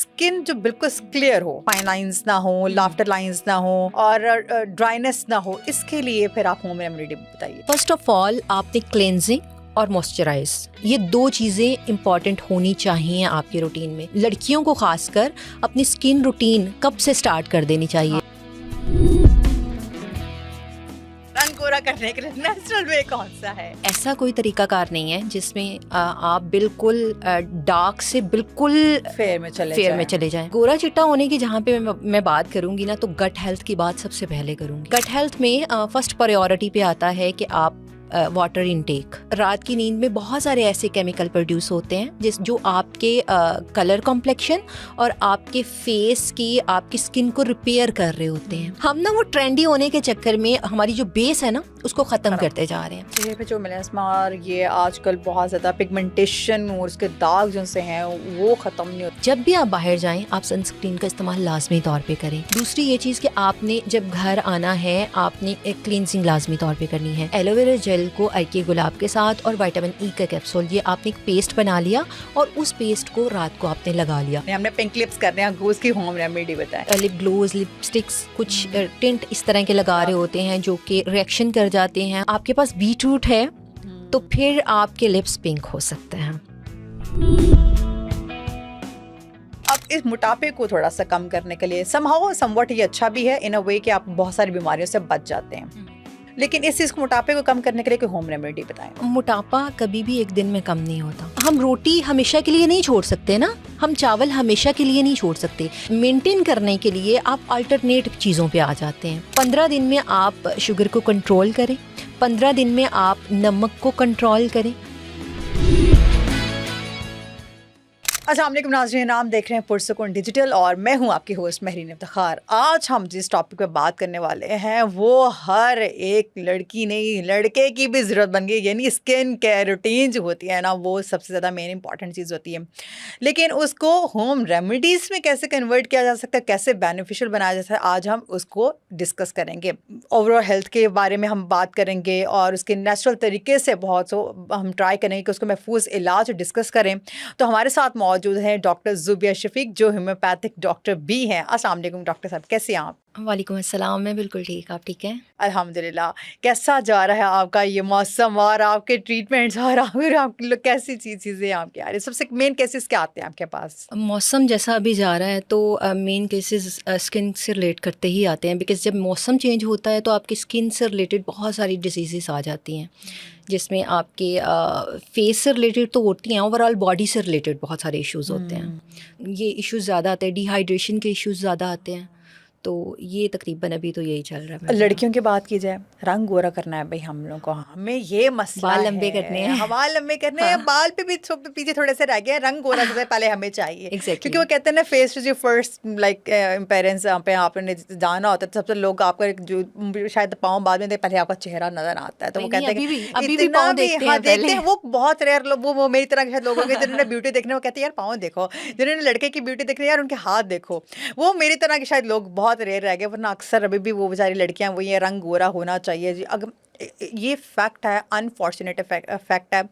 Skin जो बिल्कुल clear हो, फाइन लाइंस ना हो, लाफ्टर लाइंस ना हो और ड्राइनेस ना हो, इसके लिए फिर आप होम रेमेडी बताइए। फर्स्ट ऑफ ऑल आपने क्लेंजिंग और मॉइस्चराइज, ये 2 चीज़ें इंपॉर्टेंट होनी चाहिए आपके रूटीन में। लड़कियों को खासकर अपनी स्किन रूटीन कब से स्टार्ट कर देनी चाहिए। रंग गोरा करने के लिए नेचुरल वे कौन सा है? ऐसा कोई तरीकाकार नहीं है जिसमें आप बिल्कुल डार्क से बिल्कुल फेयर में चले जाएं। गोरा चिट्टा होने की जहाँ पे मैं बात करूंगी ना, तो गट हेल्थ की बात सबसे पहले करूंगी। गट हेल्थ में फर्स्ट प्रायोरिटी पे आता है कि आप वाटर इनटेक। रात की नींद में बहुत सारे ऐसे केमिकल प्रोड्यूस होते हैं जो आपके कलर कॉम्प्लेक्शन और आपके फेस की, आपकी स्किन को रिपेयर कर रहे होते हैं। हम ना वो ट्रेंडी होने के चक्कर में हमारी जो बेस है ना, उसको खत्म करते जा रहे हैं। चेहरे पे जो मेलास्मा और ये आजकल बहुत ज़्यादा पिगमेंटेशन और उसके दाग जो से हैं वो ख़त्म नहीं होते। जब भी आप बाहर जाएं, आप सनस्क्रीन का इस्तेमाल लाजमी तौर पे करें। दूसरी ये चीज़ कि आपने जब घर आना है, आपने एक क्लींजिंग लाजमी तौर पे करनी है। एलोवेरा जेल को अर्के गुलाब के साथ और विटामिन ई का कैप्सूल, ये आपने एक पेस्ट बना लिया और उस पेस्ट को रात को आपने लगा लिया। हमने पिंक लिप्स करने हैं, उसकी होम रेमेडी बताएं। लिप ग्लोज, लिपस्टिक्स, कुछ टिंट इस तरह के लगा रहे होते हैं जो कि रिएक्शन कर जाते हैं। आपके पास बीटरूट है तो फिर आपके लिप्स पिंक हो सकते हैं। अब इस मोटापे को थोड़ा सा कम करने के लिए समवट ये अच्छा भी है इन अ वे कि आप बहुत सारी बीमारियों से बच जाते हैं, लेकिन इस चीज को, मोटापे को कम करने के लिए कोई होम रेमेडी बताएं। मोटापा कभी भी एक दिन में कम नहीं होता। हम रोटी हमेशा के लिए नहीं छोड़ सकते ना, हम चावल हमेशा के लिए नहीं छोड़ सकते। मेंटेन करने के लिए आप अल्टरनेट चीज़ों पे आ जाते हैं। 15 दिन में आप शुगर को कंट्रोल करें, 15 दिन में आप नमक को कंट्रोल करें। अस्सलाम वालेकुम नाज़रीन, आप देख रहे हैं पुरसुकून डिजिटल और मैं हूं आपकी होस्ट महरीन इफ्तिखार। आज हम जिस टॉपिक पे बात करने वाले हैं वो हर एक लड़की नहीं, लड़के की भी ज़रूरत बन गई। यानी स्किन केयर रूटीन जो होती है ना, वो सबसे ज़्यादा मेन इंपॉर्टेंट चीज़ होती है, लेकिन उसको होम रेमेडीज़ में कैसे कन्वर्ट किया जा सकता है, कैसे बेनिफिशियल बनाया जा सकता है, आज हम उसको डिस्कस करेंगे। ओवरऑल हेल्थ के बारे में हम बात करेंगे और उसके नेचुरल तरीके से बहुत सो हम ट्राई करेंगे कि उसको महफूज इलाज डिस्कस करें। तो हमारे साथ मौजूद हैं डॉक्टर जुबिया शफीक, जो होम्योपैथिक डॉक्टर भी हैं। अस्सलाम वालेकुम डॉक्टर साहब, कैसे हैं आप? वालेकुम अस्सलाम, मैं बिल्कुल ठीक, आप ठीक हैं? अल्हम्दुलिल्लाह। कैसा जा रहा है आपका ये मौसम और आपके ट्रीटमेंट्स और आपकी कैसी चीज़ें आपके आ रही हैं? सबसे मेन केसेस क्या आते हैं आपके पास? मौसम जैसा अभी जा रहा है तो मेन केसेस स्किन से रिलेट करते ही आते हैं, बिकॉज़ जब मौसम चेंज होता है तो आपकी स्किन से रिलेटेड बहुत सारी डिसीज़ेस आ जाती हैं, जिसमें आपके फेस से रिलेटेड तो होती हैं, ओवरऑल बॉडी से रिलेटेड बहुत सारे इश्यूज़ होते हैं। ये इश्यूज़ ज़्यादा आते हैं, डिहाइड्रेशन के इश्यूज़ ज़्यादा आते हैं। तो ये तकरीबन अभी तो यही चल रहा है। लड़कियों की बात की जाए, रंग गोरा करना है भाई हम लोग को, हमें ये मसला बाल लंबे करने हैं, बाल लंबे करने हैं, बाल पे भी पीछे थोड़े से रह गए, रंग गोरा सबसे पहले हमें चाहिए। क्योंकि वो कहते हैं ना, face is your first like parents. यहाँ पे आपने जाना होता है सबसे लोग आपका जो शायद पाँव बाद में पहले आपका चेहरा नजर आता है, तो वो कहते हैं देखते हैं। वो बहुत रेयर लोग, वो मेरी तरह के लोग होंगे जिन्होंने ब्यूटी देखने, वो कहते हैं यार पाँव देखो, जिन्होंने लड़के की ब्यूटी देखने यार उनके हाथ देखो। वो मेरी तरह के शायद लोग बहुत रेयर रह गए, वरना अक्सर अभी भी वो बेचारी लड़कियां वो ये रंग गोरा होना चाहिए जी। अगर ये फैक्ट है, अनफॉर्चुनेट फैक्ट है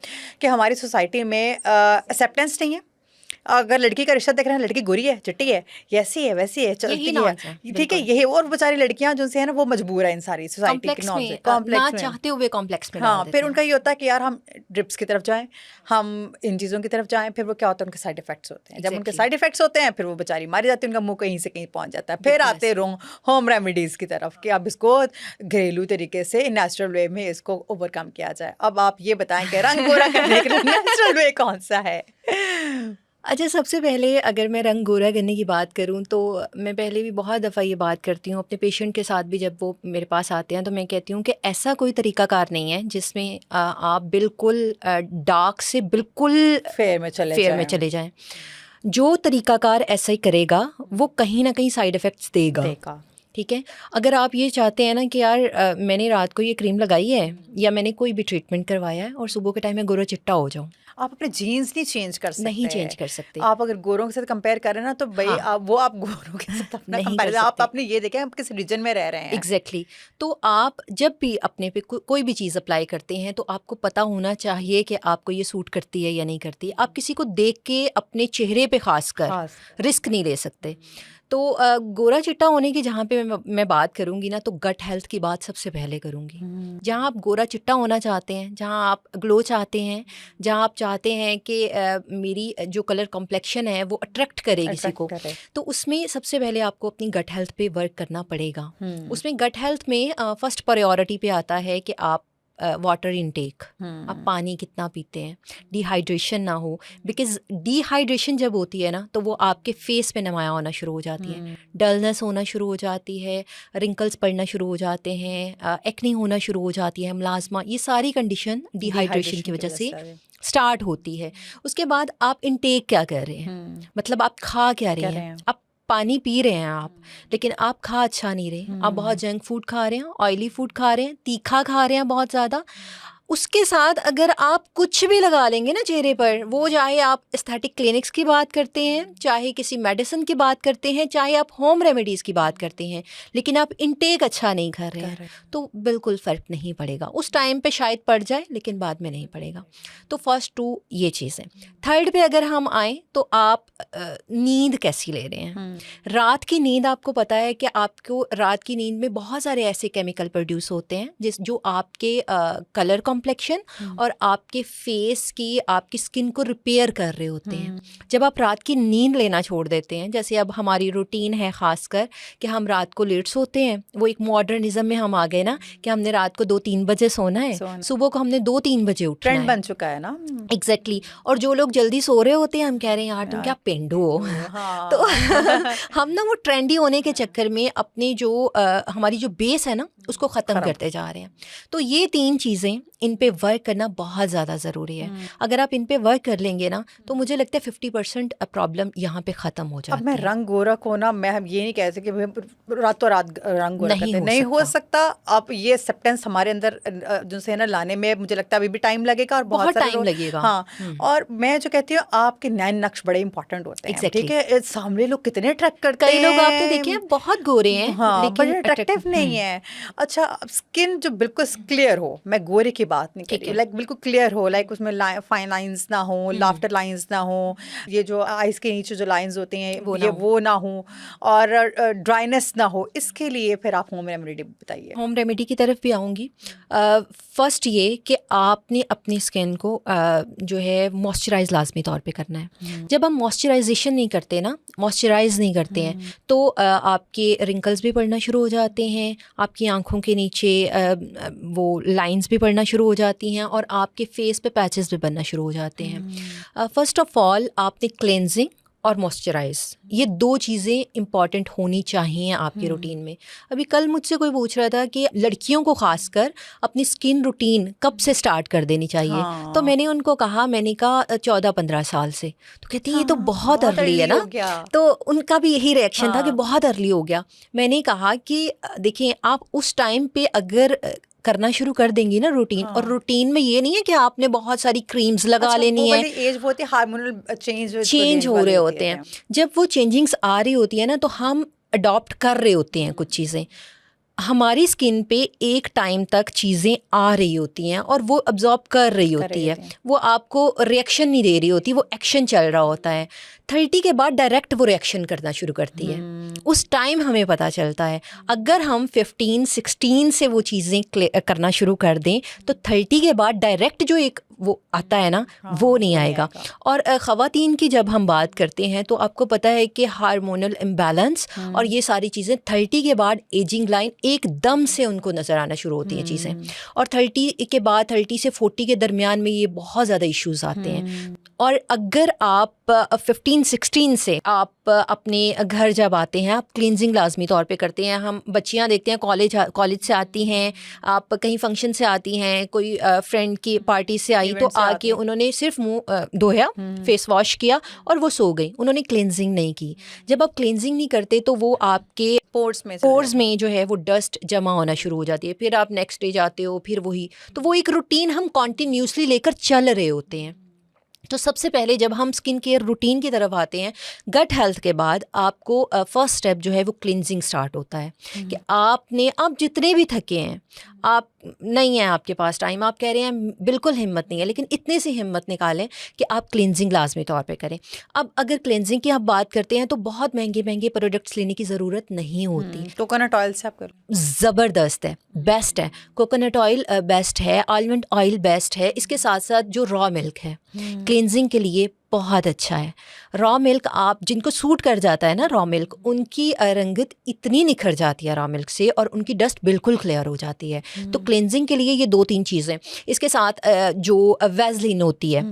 कि हमारी सोसाइटी में एक्सेप्टेंस नहीं है। अगर लड़की का रिश्ता देख रहे हैं, लड़की गोरी है, चिट्टी है, ऐसी है वैसी है, चलती है, ठीक है, यही। और बेचारी लड़कियां जो है ना, वो मजबूर है इन सारी सोसाइटी के नॉर्म से, कॉम्प्लेक्स में चाहते हुए कॉम्प्लेक्स में। हाँ, फिर उनका ये होता है कि यार हम ड्रिप्स की तरफ जाएं, हम इन चीज़ों की तरफ जाएं, फिर वो क्या होता है, उनके साइड इफेक्ट्स होते हैं। जब उनके साइड इफेक्ट्स होते हैं, फिर वो बेचारी मारी जाती है, उनका मुंह कहीं से कहीं पहुंच जाता है। फिर आते होम रेमेडीज़ की तरफ कि अब इसको घरेलू तरीके से नेचुरल वे में इसको ओवरकम किया जाए। अब आप ये बताएं कि रंग गोरा करने के लिए नेचुरल वे कौन सा है? अच्छा, सबसे पहले अगर मैं रंग गोरा करने की बात करूं तो मैं पहले भी बहुत दफ़ा ये बात करती हूं अपने पेशेंट के साथ भी। जब वो मेरे पास आते हैं तो मैं कहती हूं कि ऐसा कोई तरीकाकार नहीं है जिसमें आप बिल्कुल डार्क से बिल्कुल फेयर में चले जाएं। जो तरीकाकार ऐसा ही करेगा वो कहीं ना कहीं साइड इफ़ेक्ट्स देगा। ठीक है, अगर आप ये चाहते हैं ना कि यार मैंने रात को ये क्रीम लगाई है या मैंने कोई भी ट्रीटमेंट करवाया है और सुबह के टाइम में गोरा चिट्टा हो जाऊँ, आप अपने जीन्स नहीं चेंज कर सकते, नहीं चेंज कर सकते। आप अगर गोरों के साथ कंपेयर करें ना तो भाई हाँ, आप गोरों के साथ अपना नहीं कर कंपैरिजन आप सकते। अपने ये देखें आप किस रीजन में रह रहे हैं। एग्जैक्टली तो आप जब भी अपने पे कोई भी चीज़ अप्लाई करते हैं तो आपको पता होना चाहिए कि आपको ये सूट करती है या नहीं करती। आप किसी को देख के अपने चेहरे पे खासकर खास रिस्क नहीं ले सकते। तो गोरा चिट्टा होने की जहाँ पे मैं बात करूँगी ना, तो गट हेल्थ की बात सबसे पहले करूँगी। जहाँ आप गोरा चिट्टा होना चाहते हैं, जहाँ आप ग्लो चाहते हैं, जहाँ आप चाहते हैं कि मेरी जो कलर कॉम्प्लेक्शन है वो अट्रैक्ट करे किसी को, तो उसमें सबसे पहले आपको अपनी गट हेल्थ पे वर्क करना पड़ेगा। उसमें गट हेल्थ में फर्स्ट प्रायोरिटी पे आता है कि आप वाटर इनटेक, आप पानी कितना पीते हैं, डिहाइड्रेशन ना हो। बिकॉज डिहाइड्रेशन जब होती है ना तो वो आपके फेस पे नुमायाँ होना शुरू हो जाती है, डलनेस होना शुरू हो जाती है, रिंकल्स पड़ना शुरू हो जाते हैं, एक्नी होना शुरू हो जाती है, मलाजमा, ये सारी कंडीशन डिहाइड्रेशन की वजह से स्टार्ट होती है। उसके बाद आप इनटेक क्या कर रहे हैं, मतलब आप खा क्या रहे हैं। आप पानी पी रहे हैं आप, लेकिन आप खा अच्छा नहीं रहे, आप बहुत जंक फूड खा रहे हैं, ऑयली फूड खा रहे हैं, तीखा खा रहे हैं बहुत ज़्यादा। उसके साथ अगर आप कुछ भी लगा लेंगे ना चेहरे पर, वो चाहे आप एस्थेटिक क्लिनिक्स की बात करते हैं, चाहे किसी मेडिसिन की बात करते हैं, चाहे आप होम रेमेडीज़ की बात करते हैं, लेकिन आप इनटेक अच्छा नहीं कर रहे हैं, तो बिल्कुल फ़र्क नहीं पड़ेगा। उस टाइम पे शायद पड़ जाए लेकिन बाद में नहीं पड़ेगा। तो फर्स्ट 2 ये चीज़ें। थर्ड पे अगर हम आएँ तो आप नींद कैसी ले रहे हैं। रात की नींद, आपको पता है कि आपको रात की नींद में बहुत सारे ऐसे केमिकल प्रोड्यूस होते हैं जो आपके कलर कॉम्प्लेक्शन और आपके फेस की, आपकी स्किन को रिपेयर कर रहे होते हैं। जब आप रात की नींद लेना छोड़ देते हैं, जैसे अब हमारी रूटीन है खासकर कि हम रात को लेट सोते हैं, वो एक मॉडर्निज्म में हम आ गए ना कि हमने रात को 2-3 बजे सोना है, सुबह को हमने 2-3 बजे उठना है, ट्रेंड बन चुका है ना। एग्जैक्टली और जो लोग जल्दी सो रहे होते हैं, हम कह रहे हैं यार तुम क्या पेंडू हो। हाँ। तो हम ना वो ट्रेंडी होने के चक्कर में अपनी जो हमारी जो बेस है ना उसको ख़त्म करते जा रहे हैं। तो ये 3 चीज़ें, इन पे वर्क करना बहुत ज़्यादा ज़रूरी है। अगर आप इन पे वर्क कर लेंगे ना तो मुझे लगता है 50% प्रॉब्लम यहाँ पे ख़त्म हो जाती है। अब मैं रंग गोरा को ना, मैं हम ये नहीं कह सकते कि रातों रात रंग गोरा नहीं हो सकता। अब ये एक्सेप्टेंस हमारे अंदर जो से ना लाने में मुझे लगता है अभी भी टाइम लगेगा और बहुत टाइम लगेगा। हाँ, और मैं जो कहती हूँ आपके नैन नक्श बड़े इंपॉर्टेंट होते हैं। ठीक है, सामने लोग कितने अट्रैक्ट करते हैं, कई लोग आपने देखे हैं बहुत गोरे हैं, हाँ, लेकिन अट्रैक्टिव नहीं है। अच्छा, स्किन जो बिल्कुल क्लियर हो, मैं गोरे की बात नहीं कर रही, लाइक बिल्कुल क्लियर हो, लाइक उसमें फाइन लाइंस ना हो, लाफ्टर लाइंस ना हो, ये जो आइज के नीचे जो लाइंस होती हैं वो ना हो, और ड्राइनेस ना हो। इसके लिए फिर आप होम रेमेडी बताइए। होम रेमेडी की तरफ भी आऊँगी। फर्स्ट ये कि आपने अपनी स्किन को जो है मॉइस्चराइज लाजमी तौर पे करना है। जब हम मॉइस्चराइजेशन नहीं करते ना, मॉइस्चराइज नहीं करते हैं, तो आपके रिंकल्स भी पड़ना शुरू हो जाते हैं, आपकी आंखों के नीचे वो लाइंस भी पड़ना शुरू हो जाती हैं और आपके फेस पे पैचेस भी बनना शुरू हो जाते हैं। फर्स्ट ऑफ ऑल आपने क्लेंजिंग और मॉइस्चराइज, ये 2 चीज़ें इंपॉर्टेंट होनी चाहिए आपके रूटीन में। अभी कल मुझसे कोई पूछ रहा था कि लड़कियों को खासकर अपनी स्किन रूटीन कब से स्टार्ट कर देनी चाहिए। हाँ। तो मैंने उनको कहा, मैंने कहा 14-15 साल से। तो कहती है ये तो बहुत अर्ली है ना। तो उनका भी यही रिएक्शन था कि बहुत अर्ली हो गया। मैंने कहा कि देखिए, आप उस टाइम पे अगर करना शुरू कर देंगी ना रूटीन, और रूटीन में ये नहीं है कि आपने बहुत सारी क्रीम्स लगा लेनी है। एज वो होती है, हार्मोनल चेंज हो रहे होते हैं। जब वो चेंजिंग्स आ रही होती है ना तो हम अडॉप्ट कर रहे होते हैं कुछ चीज़ें। हमारी स्किन पे एक टाइम तक चीज़ें आ रही होती हैं और वो अब्जॉर्ब कर रही होती है, वो आपको रिएक्शन नहीं दे रही होती, वो एक्शन चल रहा होता है। 30 के बाद डायरेक्ट वो रिएक्शन करना शुरू करती है। उस टाइम हमें पता चलता है। अगर हम 15-16 से वो चीज़ें करना शुरू कर दें तो 30 के बाद डायरेक्ट जो एक वो आता है ना, वो नहीं आएगा। और ख़वातीन की जब हम बात करते हैं तो आपको पता है कि हार्मोनल इम्बैलेंस और ये सारी चीज़ें 30 के बाद एजिंग लाइन एकदम से उनको नज़र आना शुरू होती हैं चीज़ें। और 30 के बाद 30 से 40 के दरमियान में ये बहुत ज़्यादा इश्यूज़ आते हैं। और अगर आप 15-16 से आप अपने घर जब आते हैं, आप क्लींजिंग लाजमी तौर पे करते हैं। हम बच्चियां देखते हैं कॉलेज से आती हैं, आप कहीं फंक्शन से आती हैं, कोई फ्रेंड की पार्टी से आई, तो आके उन्होंने सिर्फ मुंह धोया, फेस वॉश किया और वो सो गई, उन्होंने क्लींजिंग नहीं की। जब आप क्लींजिंग नहीं करते तो वो आपके पोर्स में जो है वो डस्ट जमा होना शुरू हो जाती है। फिर आप नेक्स्ट डे जाते हो, फिर वही, तो वो एक रूटीन हम कॉन्टिन्यूसली लेकर चल रहे होते हैं। तो सबसे पहले जब हम स्किन केयर रूटीन की तरफ आते हैं, गट हेल्थ के बाद आपको फर्स्ट स्टेप जो है वो क्लिनजिंग स्टार्ट होता है कि आप जितने भी थके हैं, आप नहीं है आपके पास टाइम, आप कह रहे हैं बिल्कुल हिम्मत नहीं है, लेकिन इतनी सी हिम्मत निकालें कि आप क्लिनजिंग लाजमी तौर पे करें। अब अगर क्लिनजिंग की आप बात करते हैं तो बहुत महंगे महंगे प्रोडक्ट्स लेने की ज़रूरत नहीं होती। कोकोनट ऑयल से आप करो, ज़बरदस्त है, बेस्ट है। कोकोनट ऑयल बेस्ट है, आलमंड ऑयल बेस्ट है। इसके साथ साथ जो रॉ मिल्क है क्लिनजिंग के लिए बहुत अच्छा है। रॉ मिल्क, आप जिनको सूट कर जाता है ना रॉ मिल्क, उनकी रंगत इतनी निखर जाती है रॉ मिल्क से, और उनकी डस्ट बिल्कुल क्लियर हो जाती है। तो क्लिनजिंग के लिए ये 2-3 चीज़ें। इसके साथ जो वैसलीन होती है,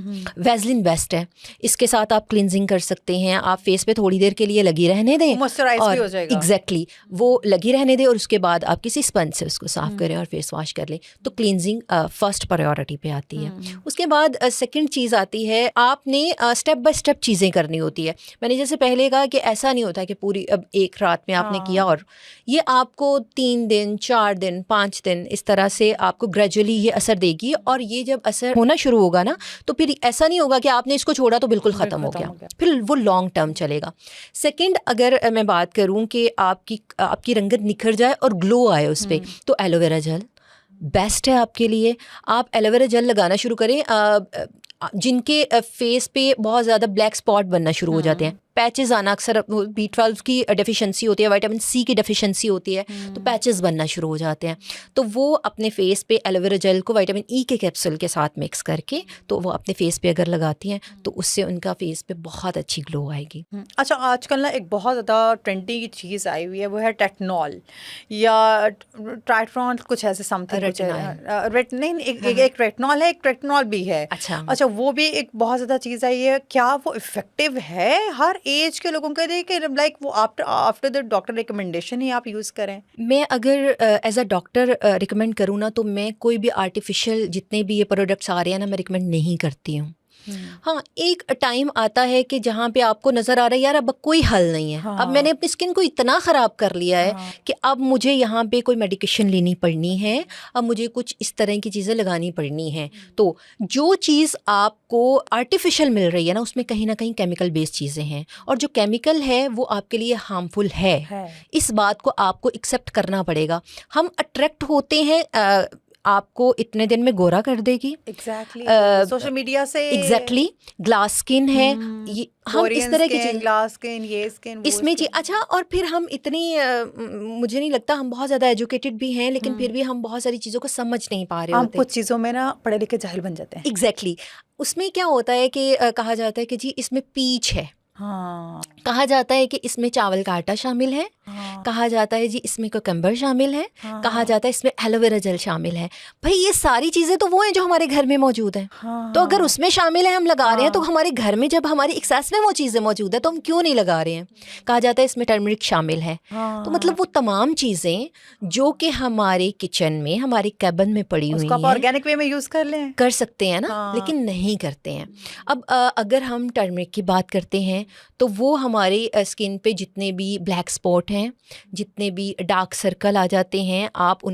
वैसलीन बेस्ट है। इसके साथ आप क्लिनजिंग कर सकते हैं, आप फेस पे थोड़ी देर के लिए लगी रहने दें, मॉइस्चराइज भी हो जाएगा। एग्जैक्टली, वो लगी रहने दें और उसके बाद आप किसी स्पंज से उसको साफ़ करें और फेस वॉश कर लें। तो क्लिनजिंग फर्स्ट प्रायोरिटी पे आती है। उसके बाद सेकंड चीज़ आती है, आपने स्टेप बाय स्टेप चीज़ें करनी होती है। मैंने जैसे पहले कहा कि ऐसा नहीं होता कि पूरी अब एक रात में आपने किया, और ये आपको 3 दिन 4 दिन 5 दिन इस तरह से आपको ग्रेजुअली ये असर देगी। और ये जब असर होना शुरू होगा ना, तो फिर ऐसा नहीं होगा कि आपने इसको छोड़ा तो बिल्कुल ख़त्म हो गया, फिर वो लॉन्ग टर्म चलेगा। सेकेंड, अगर मैं बात करूँ कि आपकी रंगत निखर जाए और ग्लो आए उस पर, तो एलोवेरा जेल बेस्ट है आपके लिए। आप एलोवेरा जेल लगाना शुरू करें। जिनके फेस पे बहुत ज़्यादा ब्लैक स्पॉट बनना शुरू हो जाते हैं, पैचेस आना, अक्सर B12 की डेफिशिएंसी होती है, विटामिन C की डेफिशिएंसी होती है, तो पैचेस बनना शुरू हो जाते हैं। तो वो अपने फेस पे एलोवेरा जेल को विटामिन E के कैप्सूल के साथ मिक्स करके, तो वो अपने फेस पे अगर लगाती हैं तो उससे उनका फेस पे बहुत अच्छी ग्लो आएगी। अच्छा, आजकल ना एक बहुत ज़्यादा ट्रेंडी की चीज़ आई हुई है, वो है टेटनॉल या ट्राइट्रॉन, कुछ ऐसे समथिंग, एक रेटनॉल है, एक ट्रेटनॉल भी है। अच्छा, वो भी एक बहुत ज़्यादा चीज़ आई है। क्या वो इफेक्टिव है हर एज के लोगों के लिए, कि लाइक वो आफ्टर द डॉक्टर रिकमेंडेशन ही आप यूज़ करें? मैं अगर एज अ डॉक्टर रिकमेंड करूँ ना, तो मैं कोई भी आर्टिफिशियल जितने भी ये प्रोडक्ट्स आ रहे हैं ना, मैं रिकमेंड नहीं करती हूँ। हाँ, एक टाइम आता है कि जहाँ पे आपको नज़र आ रहा है यार अब कोई हल नहीं है, अब मैंने अपनी स्किन को इतना ख़राब कर लिया है कि अब मुझे यहाँ पे कोई मेडिकेशन लेनी पड़नी है, अब मुझे कुछ इस तरह की चीज़ें लगानी पड़नी है। तो जो चीज़ आपको आर्टिफिशियल मिल रही है ना, उसमें कहीं ना कहीं केमिकल बेस्ड चीज़ें हैं, और जो केमिकल है वो आपके लिए हार्मफुल है। इस बात को आपको एक्सेप्ट करना पड़ेगा। हम अट्रैक्ट होते हैं, आपको इतने दिन में गोरा कर देगी, सोशल मीडिया से, ग्लास स्किन है, ये हम इस तरह की चीज़, ग्लास स्किन, ये स्किन, इसमें जी। अच्छा, और फिर हम इतनी मुझे नहीं लगता हम बहुत ज़्यादा एजुकेटेड भी हैं, लेकिन फिर भी हम बहुत सारी चीज़ों को समझ नहीं पा रहे होते। कुछ चीज़ों में ना पढ़े लिखे जाहिल बन जाते हैं। एग्जैक्टली। उसमें क्या होता है कि कहा जाता है कि जी इसमें पीच है, कहा जाता है कि इसमें चावल का आटा शामिल है, कहा जाता है जी इसमें कोकम्बर शामिल है, कहा जाता है इसमें एलोवेरा जेल शामिल है। भाई ये सारी चीज़ें तो वो हैं जो हमारे घर में मौजूद हैं। तो अगर उसमें शामिल है, हम लगा रहे हैं, तो हमारे घर में जब हमारी एक्सेस में वो चीज़ें मौजूद है तो हम क्यों नहीं लगा रहे हैं। कहा जाता है इसमें टर्मरिक शामिल है। तो मतलब वो तमाम चीज़ें जो कि हमारे किचन में, हमारे कैबिन में पड़ी हुई हैं, ऑर्गेनिक वे में यूज़ कर सकते हैं ना, लेकिन नहीं करते हैं। अब अगर हम टर्मरिक की बात करते हैं, तो वो हमारी स्किन पे जितने भी ब्लैक स्पॉट हैं, जितने भी डार्क सर्कल आ जाते हैं, आप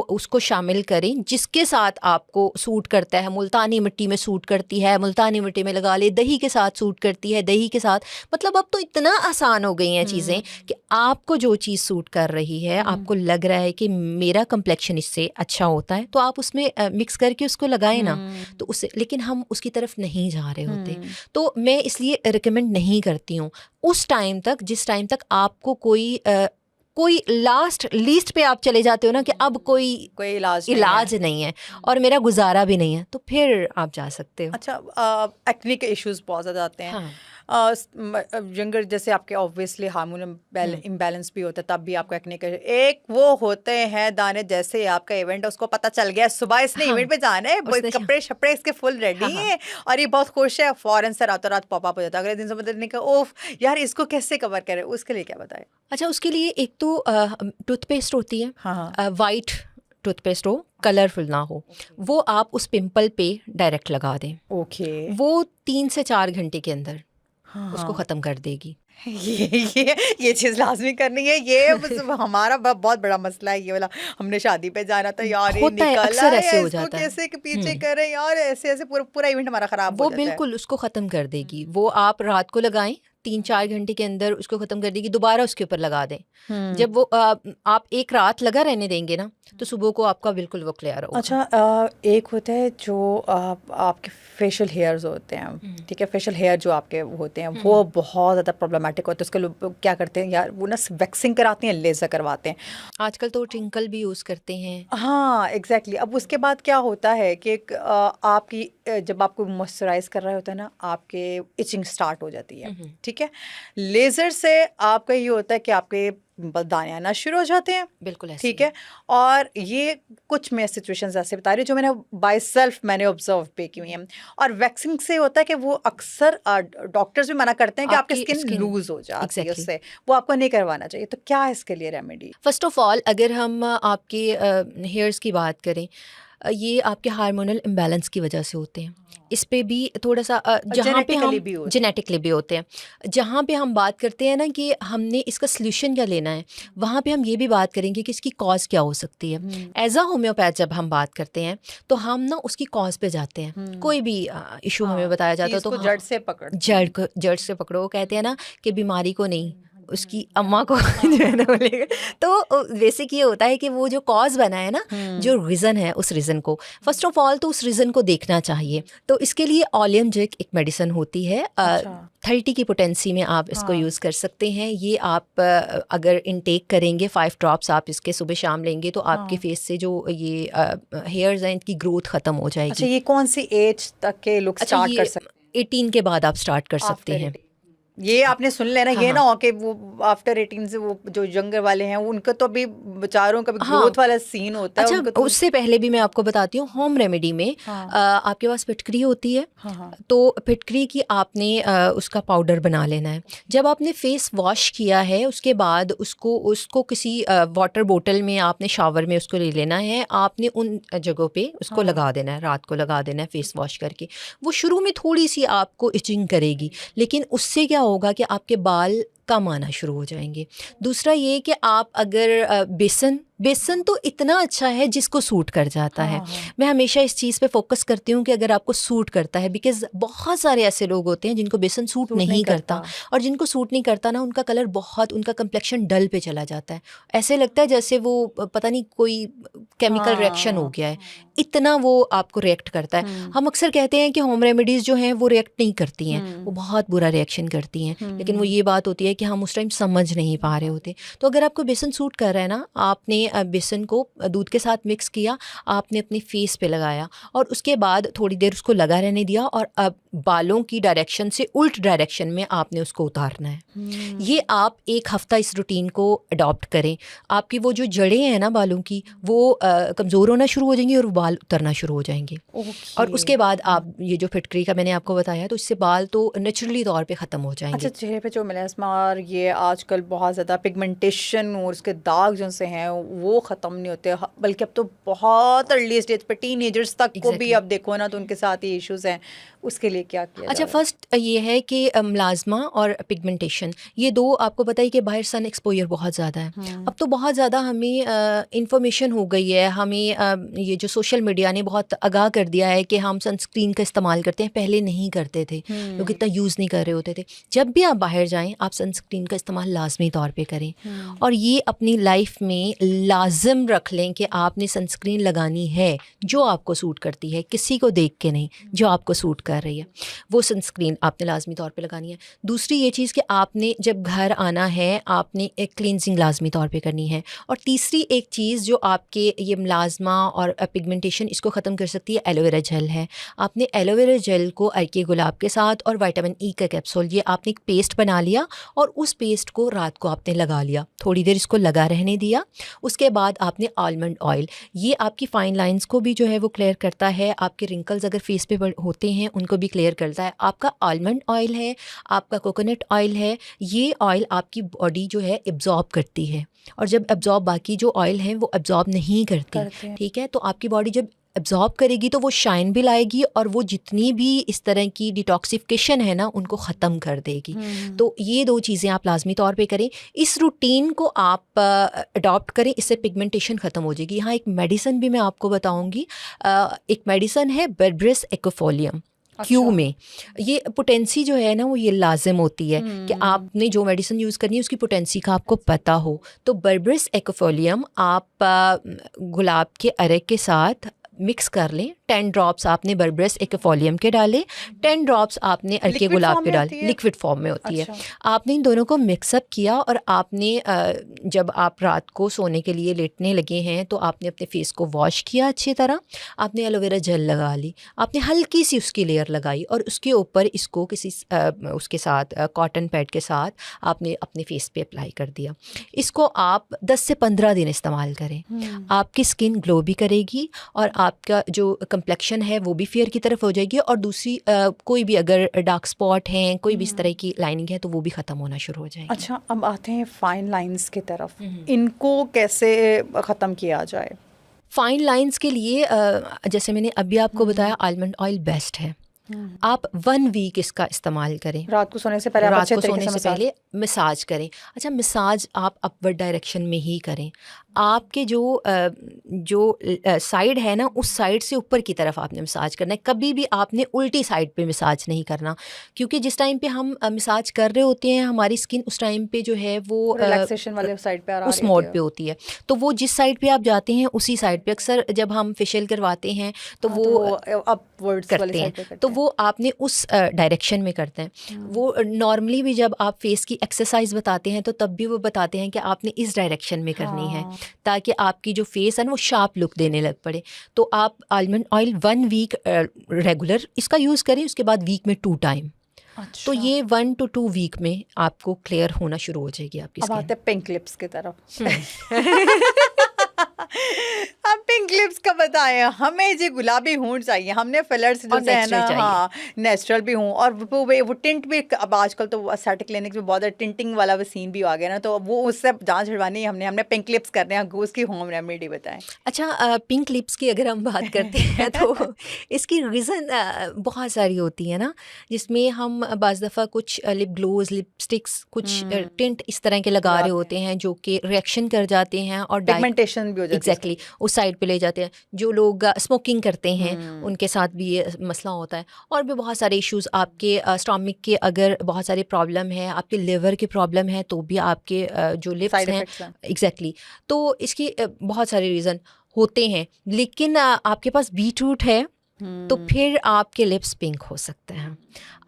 उसको शामिल करें जिसके साथ आपको सूट करता है। मुल्तानी मिट्टी में सूट करती है, मुल्तानी मिट्टी में लगा ले, दही के साथ सूट करती है, दही के साथ, मतलब अब तो इतना आसान हो गई हैं चीज़ें कि आपको जो चीज़ सूट कर रही है, आपको लग रहा है कि मेरा कम्प्लेक्शन इससे अच्छा होता है, तो आप उसमें मिक्स करके उसको लगाएं ना, तो उससे, लेकिन हम उसकी तरफ नहीं जा रहे होते। तो मैं इसलिए रिकमेंड नहीं करती हूँ उस टाइम तक, जिस टाइम तक आपको कोई लीस्ट पे आप चले जाते हो ना कि अब कोई इलाज नहीं है और मेरा गुजारा भी नहीं है, तो फिर आप जा सकते हो। अच्छा, एक्ने के इश्यूज बहुत ज़्यादा आते हैं। यंगर जैसे आपके ऑब्वियसली हार्मोन इम्बैलेंस भी होता है, तब भी आपको एक्ने के एक वो होते हैं दाने। जैसे आपका इवेंट है, उसको पता चल गया सुबह इसने इवेंट पे जाना है, कपड़े शपड़े इसके फुल रेडी हैं और ये बहुत खुश है, फौरन से रातों रात पॉप अप हो जाता है। अगले दिन से मतलब नहीं, ओफ यार इसको कैसे कवर करें, उसके लिए क्या बताएं? अच्छा, उसके लिए एक तो टूथपेस्ट होती है, वाइट टूथपेस्ट हो, कलरफुल ना हो, वो आप उस पिंपल पे डायरेक्ट लगा दें। ओके। वो 3 से 4 घंटे के अंदर उसको ख़त्म कर देगी। ये चीज़ लाज़मी करनी है, ये बस हमारा बहुत बड़ा मसला है ये वाला। हमने शादी पे जाना था यार, ये होता है, निकल अक्सर आया ऐसे हो इसको जाता है। कैसे के पीछे करें यार, ऐसे-ऐसे पूरा इवेंट हमारा ख़राब हो वो जाता है। बिल्कुल उसको ख़त्म कर देगी। वो आप रात को लगाएँ, 3-4 घंटे के अंदर उसको ख़त्म कर देगी, दोबारा उसके ऊपर लगा दें। जब वो आप एक रात लगा रहने देंगे ना, तो सुबह को आपका बिल्कुल वो क्लियर होगा। अच्छा, एक होता है जो आपके फेशियल हेयर्स होते हैं, ठीक है, फेशियल हेयर जो आपके होते हैं वो बहुत ज़्यादा प्रॉब्लमेटिक होते हैं। उसके लोग क्या करते हैं यार, वो ना वैक्सिंग कराते हैं, लेज़र करवाते हैं। आजकल तो ट्विंकल भी यूज़ करते हैं। हाँ, एग्ज़ैक्टली। अब उसके बाद क्या होता है कि आपकी जब आपको मॉइस्चराइज़ कर रहा होता है ना, आपके इचिंग स्टार्ट हो जाती है, ठीक है। लेज़र से आपका ये होता है कि आपके दाने आना शुरू हो जाते हैं, बिल्कुल ऐसे ठीक है। और ये कुछ मैं सिचुएशंस ऐसे बता रही हूँ जो मैंने बाय सेल्फ मैंने ऑब्जर्व पे की हुई हैं। और वैक्सिंग से होता है कि वो अक्सर डॉक्टर्स भी मना करते हैं कि आपकी स्किन लूज़ हो जाती है उससे, वो आपको नहीं करवाना चाहिए। तो क्या है इसके लिए रेमेडी? फ़र्स्ट ऑफ़ ऑल अगर हम आपके हेयर्स की बात करें, ये आपके हार्मोनल इम्बैलेंस की वजह से होते हैं। इस पे भी थोड़ा सा जहाँ पे हम जेनेटिकली भी होते हैं, जहाँ पे हम बात करते हैं ना कि हमने इसका सल्यूशन क्या लेना है, वहाँ पे हम ये भी बात करेंगे कि इसकी कॉज क्या हो सकती है। एज अ होम्योपैथ जब हम बात करते हैं तो हम ना उसकी कॉज पे जाते हैं। कोई भी इशू हमें बताया जाता है तो जड़ से पकड़ो। कहते हैं ना कि बीमारी को नहीं, उसकी अम्मा को जो है ना बोलेगा। तो बेसिक ये होता है कि वो जो कॉज बना है ना, जो रीज़न है, उस रीज़न को फर्स्ट ऑफ ऑल तो उस रीज़न को देखना चाहिए। तो इसके लिए ओलियमजिक एक मेडिसिन होती है, 30 की पोटेंसी में आप इसको यूज़ कर सकते हैं। ये आप अगर इनटेक करेंगे 5 ड्रॉप्स आप इसके सुबह शाम लेंगे तो आपके फेस से जो ये हेयर्स हैं इनकी ग्रोथ ख़त्म हो जाएगी। अच्छा, ये कौन सी एज तक के लोग स्टार्ट कर सकते हैं? 18 के बाद आप स्टार्ट कर सकते हैं। ये आपने सुन लेना, ये ना हो कि वो आफ्टर 18 से वो जो यंगर वाले हैं उनका तो अभी बेचारों का भी ग्रोथ वाला सीन होता है। अच्छा, तो उससे पहले भी मैं आपको बताती हूँ, होम रेमेडी में आपके पास फिटकरी होती है। तो फिटकरी की आपने उसका पाउडर बना लेना है। जब आपने फेस वॉश किया है उसके बाद उसको किसी वाटर बोतल में आपने शावर में उसको ले लेना है। आपने उन जगहों पे उसको लगा देना है, रात को लगा देना है फेस वॉश करके। वो शुरू में थोड़ी सी आपको इचिंग करेगी, लेकिन उससे क्या होगा कि आपके बाल कम आना शुरू हो जाएंगे। दूसरा ये कि आप अगर बेसन तो इतना अच्छा है जिसको सूट कर जाता है। मैं हमेशा इस चीज़ पे फोकस करती हूँ कि अगर आपको सूट करता है, बिकॉज़ बहुत सारे ऐसे लोग होते हैं जिनको बेसन सूट नहीं करता, और जिनको सूट नहीं करता ना, उनका कलर उनका कम्प्लेक्शन डल पे चला जाता है। ऐसे लगता है जैसे वो पता नहीं कोई केमिकल रिएक्शन हो गया है, इतना वो आपको रिएक्ट करता है। हम अक्सर कहते हैं कि होम रेमेडीज़ जो हैं वो रिएक्ट नहीं करती हैं, वो बहुत बुरा रिएक्शन करती हैं, लेकिन वो ये बात होती है कि हम उस टाइम समझ नहीं पा रहे होते। तो अगर आपको बेसन सूट कर रहा है ना, आपने बेसन को दूध के साथ मिक्स किया, आपने अपने फेस पे लगाया और उसके बाद थोड़ी देर उसको लगा रहने दिया, और अब बालों की डायरेक्शन से उल्ट डायरेक्शन में आपने उसको उतारना है। ये आप 1 हफ्ता इस रूटीन को अडॉप्ट करें। आपकी वो जो जड़ें हैं ना बालों की, वो कमज़ोर होना शुरू हो जाएंगी और बाल उतरना शुरू हो जाएंगे। और उसके बाद आप ये जो फिटकरी का मैंने आपको बताया, तो इससे बाल तो नेचुरली तौर पे ख़त्म हो जाएंगे। अच्छा, चेहरे पे जो मेलास्मा और ये आजकल बहुत ज़्यादा पिगमेंटेशन और उसके दाग जो से हैं वो ख़त्म नहीं होते, बल्कि अब तो बहुत अर्ली स्टेज पे टीनेजर्स तक को भी अब देखो ना तो उनके साथ ये इश्यूज़ हैं। उसके लिए क्या किया? अच्छा, फर्स्ट ये है कि मेलास्मा और पिगमेंटेशन, ये दो आपको पता है कि बाहर सन एक्सपोजर बहुत ज़्यादा है। अब तो बहुत ज़्यादा हमें इंफॉर्मेशन हो गई है, हमें ये जो सोशल मीडिया ने बहुत आगाह कर दिया है कि हम सनस्क्रीन का इस्तेमाल करते हैं। पहले नहीं करते थे, लोग इतना यूज़ नहीं कर रहे होते थे। जब भी आप बाहर जाएं, आप सनस्क्रीन का इस्तेमाल लाजमी तौर पे करें, और ये अपनी लाइफ में लाजिम रख लें कि आपने सनस्क्रीन लगानी है जो आपको सूट करती है, किसी को देख के नहीं, जो आपको सूट कर रही है वो सनस्क्रीन आपने लाजमी तौर पे लगानी है। दूसरी ये चीज़ कि आपने जब घर आना है, आपने एक क्लींजिंग लाजमी तौर पे करनी है। और तीसरी एक चीज़ जो आपके ये मेलास्मा और पिगमेंटेशन इसको ख़त्म कर सकती है, एलोवेरा जेल है। आपने एलोवेरा जेल को अर्के गुलाब के साथ और विटामिन ई का कैप्सूल, ये आपने एक पेस्ट बना लिया और उस पेस्ट को रात को आपने लगा लिया, थोड़ी देर इसको लगा रहने दिया। उसके बाद आपने आलमंड ऑयल, ये आपकी फ़ाइन लाइंस को भी जो है वो क्लियर करता है, आपके रिंकल्स अगर फेस पे होते हैं उनको भी क्लियर करता है। आपका आलमंड ऑयल है, आपका कोकोनट ऑयल है, ये ऑयल आपकी बॉडी जो है एब्जॉर्ब करती है, और जब एब्जॉर्ब बाकी जो ऑयल हैं वो एब्जॉर्ब नहीं करती, ठीक है। तो आपकी बॉडी जब एब्जॉर्ब करेगी तो वो शाइन भी लाएगी और वो जितनी भी इस तरह की डिटॉक्सिफिकेशन है ना उनको ख़त्म कर देगी। तो ये 2 चीज़ें आप लाजमी तौर पे करें, इस रूटीन को आप अडॉप्ट करें, इससे पिगमेंटेशन ख़त्म हो जाएगी। यहाँ एक मेडिसिन भी मैं आपको बताऊँगी, एक मेडिसिन है बेरब्रेस एक्विफोलियम क्यू में। ये पोटेंसी जो है ना वो ये लाजिम होती है कि आपने जो मेडिसिन यूज़ करनी है उसकी पोटेंसी का आपको पता हो। तो बेरब्रेस एक्विफोलियम आप गुलाब के अरक के साथ मिक्स कर लें। 10 ड्रॉप्स आपने बेरब्रेस एक्विफोलियम के डाले, 10 ड्रॉप्स आपने हल्के गुलाब के डाले, लिक्विड फॉर्म में होती है। आपने इन दोनों को मिक्सअप किया और आपने जब आप रात को सोने के लिए लेटने लगे हैं तो आपने अपने फेस को वॉश किया अच्छी तरह, आपने एलोवेरा जेल लगा ली, आपने हल्की सी उसकी लेयर लगाई और उसके ऊपर इसको किसी उसके साथ कॉटन पैड के साथ आपने अपने फेस पे अप्लाई कर दिया। इसको आप 10 से 15 दिन इस्तेमाल करें, आपकी स्किन ग्लो भी करेगी और आपका जो कम्प्लेक्शन है वो भी फेयर की तरफ हो जाएगी और दूसरी कोई भी अगर डार्क स्पॉट हैं, कोई भी इस तरह की लाइनिंग है तो वो भी ख़त्म होना शुरू हो जाएगी। अच्छा, अब आते हैं फाइन लाइंस की तरफ, इनको कैसे ख़त्म किया जाए? फाइन लाइंस के लिए जैसे मैंने अभी आपको बताया आलमंड ऑयल बेस्ट है। आप 1 वीक इसका इस्तेमाल करें। रात को सोने से पहले रात को सोने से पहले मसाज करें। अच्छा, मसाज आप अपवर्ड डायरेक्शन में ही करें। आपके जो साइड है ना उस साइड से ऊपर की तरफ आपने मसाज करना है। कभी भी आपने उल्टी साइड पे मसाज नहीं करना, क्योंकि जिस टाइम पे हम मसाज कर रहे होते हैं हमारी स्किन उस टाइम पे जो है वो रिलैक्सेशन वाले साइड पे उस मोड पे होती है। तो वो जिस साइड पे आप जाते हैं उसी साइड पे अक्सर जब हम फेशियल करवाते हैं तो वो अपवर्ड्स करते हैं, तो वो आपने उस डायरेक्शन में करते हैं। वो नॉर्मली भी जब आप फेस की एक्सरसाइज बताते हैं तो तब भी वो बताते हैं कि आपने इस डायरेक्शन में करनी है ताकि आपकी जो फेस है ना वो शार्प लुक देने लग पड़े। तो आप आलमंड ऑयल 1 वीक रेगुलर इसका यूज़ करें, उसके बाद वीक में 2 टाइम। अच्छा। तो ये 1 to 2 वीक में आपको क्लियर होना शुरू हो जाएगी आपकी स्किन। अब आते हैं पिंक लिप्स की तरफ। अब पिंक लिप्स का बताएं, हमें जो गुलाबी होंठ चाहिए, हमने फिलर्स जो है ना, हाँ नेचुरल भी हों और वो टिंट भी। अब आजकल तो एस्थेटिक क्लिनिक्स में बहुत टिंटिंग वाला भी सीन भी आ गया ना, तो वो उससे जांच छुड़वानी है हमने पिंक लिप्स करने हैं। उसकी होम रेमेडी बताएं। अच्छा, पिंक लिप्स की अगर हम बात करते हैं तो इसकी रीज़न बहुत सारी होती है ना, जिसमें हम बाज़ दफ़ा कुछ लिप ग्लोज, लिपस्टिक्स, कुछ टिंट इस तरह के लगा रहे होते हैं जो कि रिएक्शन कर जाते हैं और पिगमेंटेशन भी हो जाती है। एग्जैक्टली उस साइड पे ले जाते हैं। जो लोग स्मोकिंग करते हैं उनके साथ भी ये मसला होता है। और भी बहुत सारे इश्यूज़, आपके स्टमक के अगर बहुत सारे प्रॉब्लम है, आपके लिवर के प्रॉब्लम है तो भी आपके जो लिप्स हैं एग्जैक्टली तो इसकी बहुत सारे रीज़न होते हैं। लेकिन आपके पास बीटरूट है तो फिर आपके लिप्स पिंक हो सकते हैं।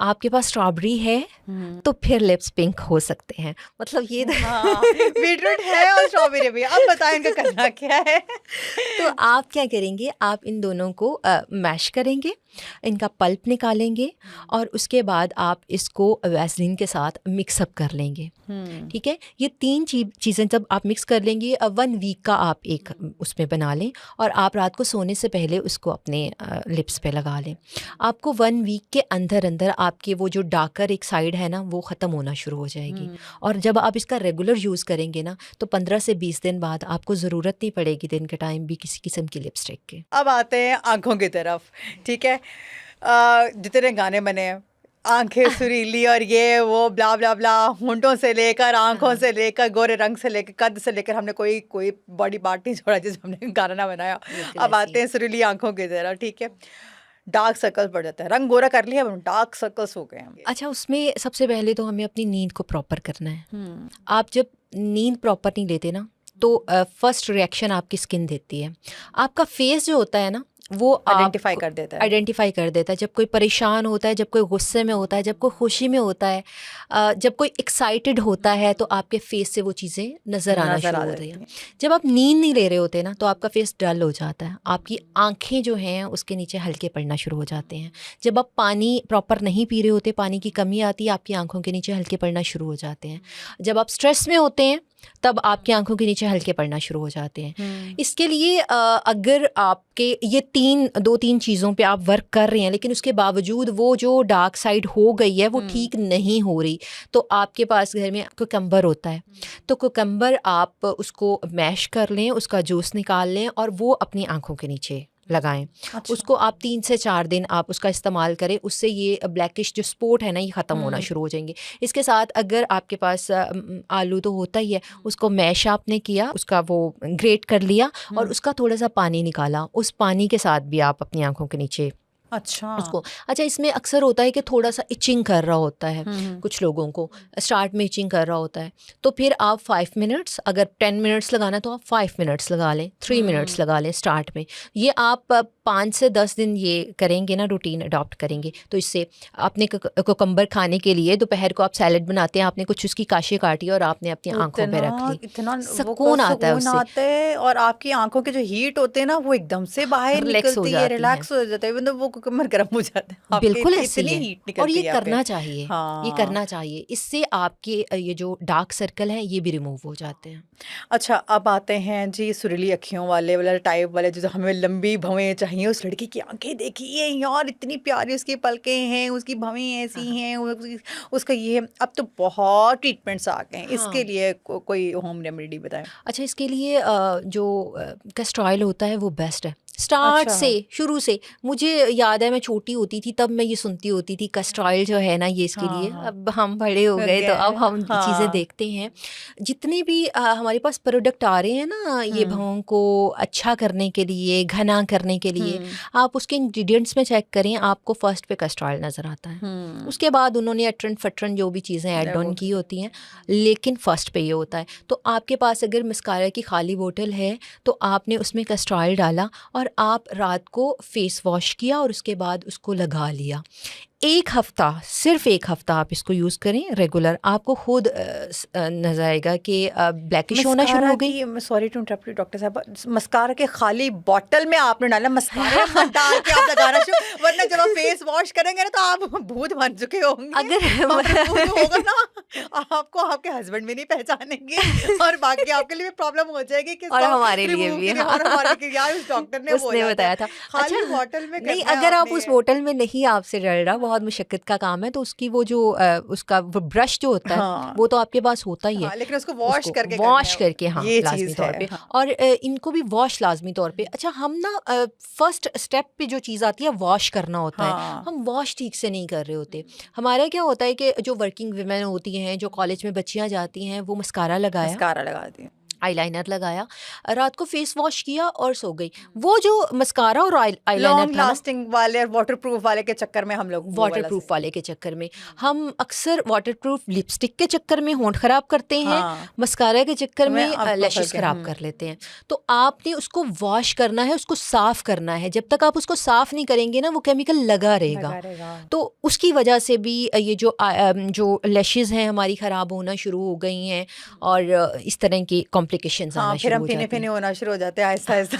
आपके पास स्ट्रॉबेरी है तो फिर लिप्स पिंक हो सकते हैं। मतलब ये बीटरूट है और स्ट्रॉबेरी भी। अब बताएं इनका करना क्या है। तो आप क्या करेंगे, आप इन दोनों को मैश करेंगे, इनका पल्प निकालेंगे और उसके बाद आप इसको वैसलीन के साथ मिक्सअप कर लेंगे। ठीक है, ये 3 चीज़ें जब आप मिक्स कर लेंगे 1 वीक का आप एक उसमें बना लें और आप रात को सोने से पहले उसको अपने लिप्स पे लगा लें। आपको 1 वीक के अंदर अंदर आपके वो जो डार्कर एक साइड है ना वो ख़त्म होना शुरू हो जाएगी। और जब आप इसका रेगुलर यूज़ करेंगे ना तो 15 से 20 दिन बाद आपको ज़रूरत नहीं पड़ेगी दिन के टाइम भी किसी किस्म की लिपस्टिक के। अब आते हैं आँखों की तरफ। ठीक है, जितने गाने बने हैं, आंखें सुरीली और ये वो ब्ला ब्ला ब्ला, होंठों से लेकर आंखों से लेकर गोरे रंग से लेकर कद से लेकर, हमने कोई बॉडी पार्ट नहीं छोड़ा जिस हमने गाना ना बनाया। अब आते हैं सुरीली आंखों की तरफ। ठीक है, डार्क सर्कल्स बढ़ जाते हैं, रंग गोरा कर लिया डार्क सर्कल्स हो गए हैं। अच्छा, उसमें सबसे पहले तो हमें अपनी नींद को प्रॉपर करना है। आप जब नींद प्रॉपर नहीं लेते ना तो फर्स्ट रिएक्शन आपकी स्किन देती है। आपका फेस जो होता है ना वो आइडेंटिफाई कर देता है जब कोई परेशान होता है, जब कोई गुस्से में होता है, जब कोई खुशी में होता है, जब कोई एक्साइटेड होता है तो आपके फेस से वो चीज़ें नज़र आना शुरू हो रही हैं। जब आप नींद नहीं ले रहे होते ना तो आपका फेस डल हो जाता है, आपकी आंखें जो हैं उसके नीचे हल्के पड़ना शुरू हो जाते हैं। जब आप पानी प्रॉपर नहीं पी रहे होते, पानी की कमी आती है, आपकी आंखों के नीचे हल्के पड़ना शुरू हो जाते हैं। जब आप स्ट्रेस में होते हैं तब आपकी आंखों के नीचे हल्के पड़ना शुरू हो जाते हैं। इसके लिए अगर आपके ये 2-3 चीज़ों पे आप वर्क कर रहे हैं लेकिन उसके बावजूद वो जो डार्क साइड हो गई है वो ठीक नहीं हो रही, तो आपके पास घर में कुकम्बर होता है तो कुकम्बर आप उसको मैश कर लें, उसका जूस निकाल लें और वो अपनी आंखों के नीचे लगाएं। अच्छा। उसको आप 3 से 4 दिन आप उसका इस्तेमाल करें, उससे ये ब्लैकिश जो स्पॉट है ना ये ख़त्म होना शुरू हो जाएंगे। इसके साथ अगर आपके पास आलू तो होता ही है, उसको मैश आपने किया, उसका वो ग्रेट कर लिया और उसका थोड़ा सा पानी निकाला, उस पानी के साथ भी आप अपनी आंखों के नीचे अच्छा उसको। अच्छा, इसमें अक्सर होता है कि थोड़ा सा इचिंग कर रहा होता है कुछ लोगों को, स्टार्ट में इचिंग कर रहा होता है, तो फिर आप 5 मिनट्स, अगर 10 मिनट्स लगाना है तो आप 5 मिनट्स लगा लें, 3 मिनट्स लगा लें स्टार्ट में। ये आप 5 से 10 दिन ये करेंगे ना, रूटीन अडॉप्ट करेंगे, तो इससे आपने कोकम्बर खाने के लिए दोपहर को आप सैलड बनाते हैं, आपने कुछ उसकी काशी काटी और आपने अपनी आंखों पे रख ली, इतना सुकून आता है उससे, आता है, और आपकी आंखों के जो हीट होते हैं ना वो एकदम से बाहर रिलैक्स हो निकलती है, जाती रिलैक्स हो जाता है, इवन वो कमर गर्म हो जाता है आपके, बिल्कुल ऐसे इतनी ही हीट है। निकलती और ये है आप पे। करना चाहिए, ये हाँ। करना चाहिए, इससे आपके ये जो डार्क सर्कल है ये भी रिमूव हो जाते हैं। अच्छा, अब आते हैं जी सुरीली अखियों वाले वाला टाइप वाले, जो हमें लंबी भवें चाहिए। उस लड़की की आंखें देखिए यार, इतनी प्यारी उसकी पलकें हैं, उसकी भवें ऐसी हैं, उसका ये है। अब तो बहुत ट्रीटमेंट्स आ गए हैं, इसके हाँ। लिए कोई होम रेमेडी बताएं। अच्छा, इसके लिए जो कैस्टर ऑयल होता है वो बेस्ट है। स्टार्ट अच्छा। से, शुरू से मुझे याद है, मैं छोटी होती थी तब मैं ये सुनती होती थी कैस्टर ऑयल जो है ना ये इसके लिए। हाँ। अब हम बड़े हो गए तो अब हम चीज़ें हाँ। देखते हैं, जितने भी हमारे पास प्रोडक्ट आ रहे हैं ना ये भवों को अच्छा करने के लिए, घना करने के लिए, आप उसके इंग्रेडिएंट्स में चेक करें, आपको फर्स्ट पे कैस्टर ऑयल नज़र आता है। उसके बाद उन्होंने अटरन फटरन जो भी चीज़ें ऐड ऑन की होती हैं, लेकिन फर्स्ट पे ये होता है। तो आपके पास अगर मस्कारा की खाली बोतल है तो आपने उसमें कैस्टर ऑयल डाला और आप रात को फेस वॉश किया और उसके बाद उसको लगा लिया। 1 हफ़्ता, सिर्फ 1 हफ़्ता आप इसको यूज़ करें रेगुलर, आपको खुद नज़र आएगा कि ब्लैकिश होना शुरू हो गई। सॉरी टू इंटरप्ट डॉक्टर साहब, मस्कारा के खाली बॉटल में आपने डाला मस्कारा मत डाल के आप लगाना शुरू, वरना जब आप फेस वॉश करेंगे ना तो आप भूत बन चुके होंगे। अगर भूत होगा ना, आपको आपके हस्बैंड भी नहीं पहचानेंगे और बाकी आपके लिए भी प्रॉब्लम हो जाएगी कि और हमारे लिए भी। और हमारे लिए यार उस डॉक्टर ने उसने बताया था। खाली बॉटल में नहीं, करना है अगर आप आपने उस बोतल में नहीं आपसे डर रहा, बहुत मुशक्कत का काम है, तो उसकी वो जो उसका ब्रश जो होता है वो तो आपके पास होता ही है। हाँ, लेकिन उसको वॉश करके वॉश करके, हाँ, ये लाजमी चीज़ तौर है। पे। हाँ। और इनको भी वॉश लाजमी तौर पे। अच्छा, हम ना फर्स्ट स्टेप पे जो चीज़ आती है वॉश करना होता है, हम वॉश ठीक से नहीं कर रहे होते। हमारा क्या होता है कि जो वर्किंग वुमेन होती हैं, जो कॉलेज में बच्चियाँ जाती हैं, वो मस्कारा लगाया, मस्कारा लगा दी, आईलाइनर लगाया, रात को फेस वॉश किया और सो गई। वो जो मस्कारा और आईलाइनर लॉन्ग था ना, लास्टिंग वाले और वाटरप्रूफ वाले के चक्कर में हम लोग वो वाला वाटरप्रूफ वाले के चक्कर में हम अक्सर वाटरप्रूफ लिपस्टिक के चक्कर में होंठ खराब करते हैं, हाँ। मस्कारा के चक्कर मैं में आपको लैशेस करके, खराब कर लेते हैं। तो आपने उसको वॉश करना है, उसको साफ करना है। जब तक आप उसको साफ नहीं करेंगे ना वो केमिकल लगा रहेगा। तो उसकी वजह से भी ये जो लैशेस हैं हमारी ख़राब होना शुरू हो गई हैं और इस तरह की कॉम्प्लिकेशंस आना फिर हम शुरू हो पीने जाती पीने हैं। होना शुरू हो जाते हैं आहिस्ता आहिस्ता।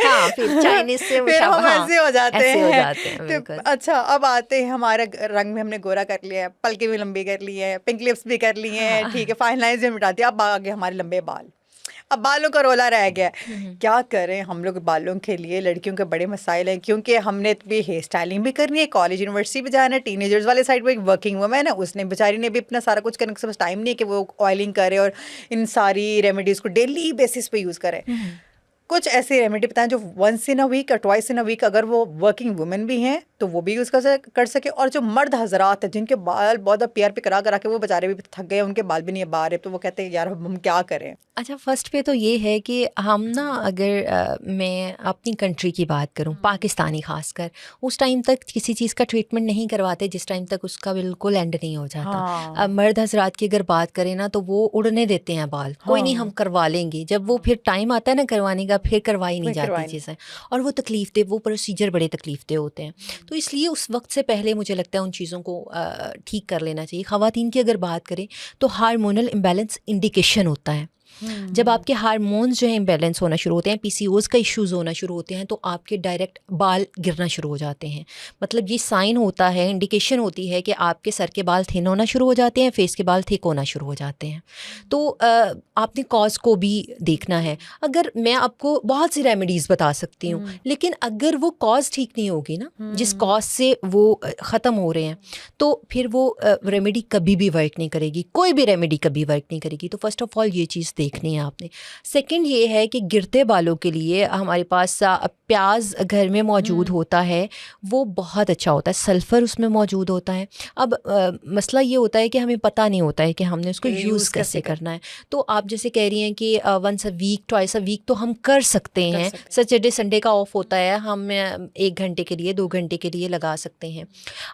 हाँ, फिर चाइनीज से फिर हम हाँ, ऐसे हो जाते ऐसे हो हैं। जाते हैं, तो बिल्कुल। अच्छा, अब आते हैं हमारे रंग में हमने गोरा कर लिया है, पलके भी लंबी कर ली है, पिंक लिप्स भी कर ली हैं, ठीक है, फाइन लाइंस भी मिटा दिया। अब आगे हमारे लंबे बाल, अब बालों का रोला रह गया है। क्या करें हम लोग बालों के लिए? लड़कियों के बड़े मसाइल हैं, क्योंकि हमने भी हेयर स्टाइलिंग भी करनी है, कॉलेज यूनिवर्सिटी भी जाना है, टीनेजर्स वाले साइड में एक वर्किंग वुमेन है, उसने बेचारी ने भी इतना सारा कुछ करने के पास टाइम नहीं है कि वो ऑयलिंग करे और इन सारी रेमेडीज़ को डेली बेसिस पे यूज़ करे। कुछ ऐसी रेमेडी बताएं जो वंस इन अ वीक और ट्वाइस इन अ वीक, अगर वो वर्किंग वुमेन भी हैं तो वो भी यूज़ कर सके, और जो मर्द हजरात हैं जिनके बाल बहुत पीआर करा के वो बेचारे भी थक गए, उनके बाल भी नहीं अब आ रहे, तो वो कहते हैं यार हम क्या करें। अच्छा, फर्स्ट पे तो ये है कि हम ना, अगर मैं अपनी कंट्री की बात करूं, पाकिस्तानी खासकर, उस टाइम तक किसी चीज़ का ट्रीटमेंट नहीं करवाते जिस टाइम तक उसका बिल्कुल एंड नहीं हो जाता। हाँ। मर्द हजरात की अगर बात करें ना तो वो उड़ने देते हैं बाल, कोई नहीं हम करवा लेंगे। जब वो फिर टाइम आता है ना करवाने का, फिर करवाई नहीं जाती चीज़ें, और वो तकलीफ दे, वो प्रोसीजर बड़े तकलीफ दे होते हैं। तो इसलिए उस वक्त से पहले मुझे लगता है उन चीज़ों को ठीक कर लेना चाहिए। ख़वातीन की अगर बात करें तो हार्मोनल इम्बैलेंस इंडिकेशन होता है। जब आपके हार्मोन्स जो है इम्बैलेंस होना शुरू होते हैं, पीसीओएस का इश्यूज़ होना शुरू होते हैं, तो आपके डायरेक्ट बाल गिरना शुरू हो जाते हैं। मतलब ये साइन होता है, इंडिकेशन होती है कि आपके सर के बाल थिन होना शुरू हो जाते हैं, फेस के बाल थिक होना शुरू हो जाते हैं। तो आपने कॉज को भी देखना है। अगर मैं आपको बहुत सी रेमेडीज़ बता सकती हूँ, लेकिन अगर वो कॉज ठीक नहीं होगी ना, जिस कॉज से वो ख़त्म हो रहे हैं, तो फिर वो रेमेडी कभी भी वर्क नहीं करेगी, कोई भी रेमेडी कभी वर्क नहीं करेगी। तो फर्स्ट ऑफ ऑल ये चीज़ देखनी है आपने। सेकंड ये है कि गिरते बालों के लिए हमारे पास प्याज घर में मौजूद होता है, वो बहुत अच्छा होता है, सल्फ़र उसमें मौजूद होता है। अब मसला ये होता है कि हमें पता नहीं होता है कि हमने उसको यूज़ कैसे करना है। तो आप जैसे कह रही हैं कि once a week, twice a week तो हम कर सकते हैं। सैटरडे संडे का ऑफ होता है, हम 1 घंटे के लिए 2 घंटे के लिए लगा सकते हैं।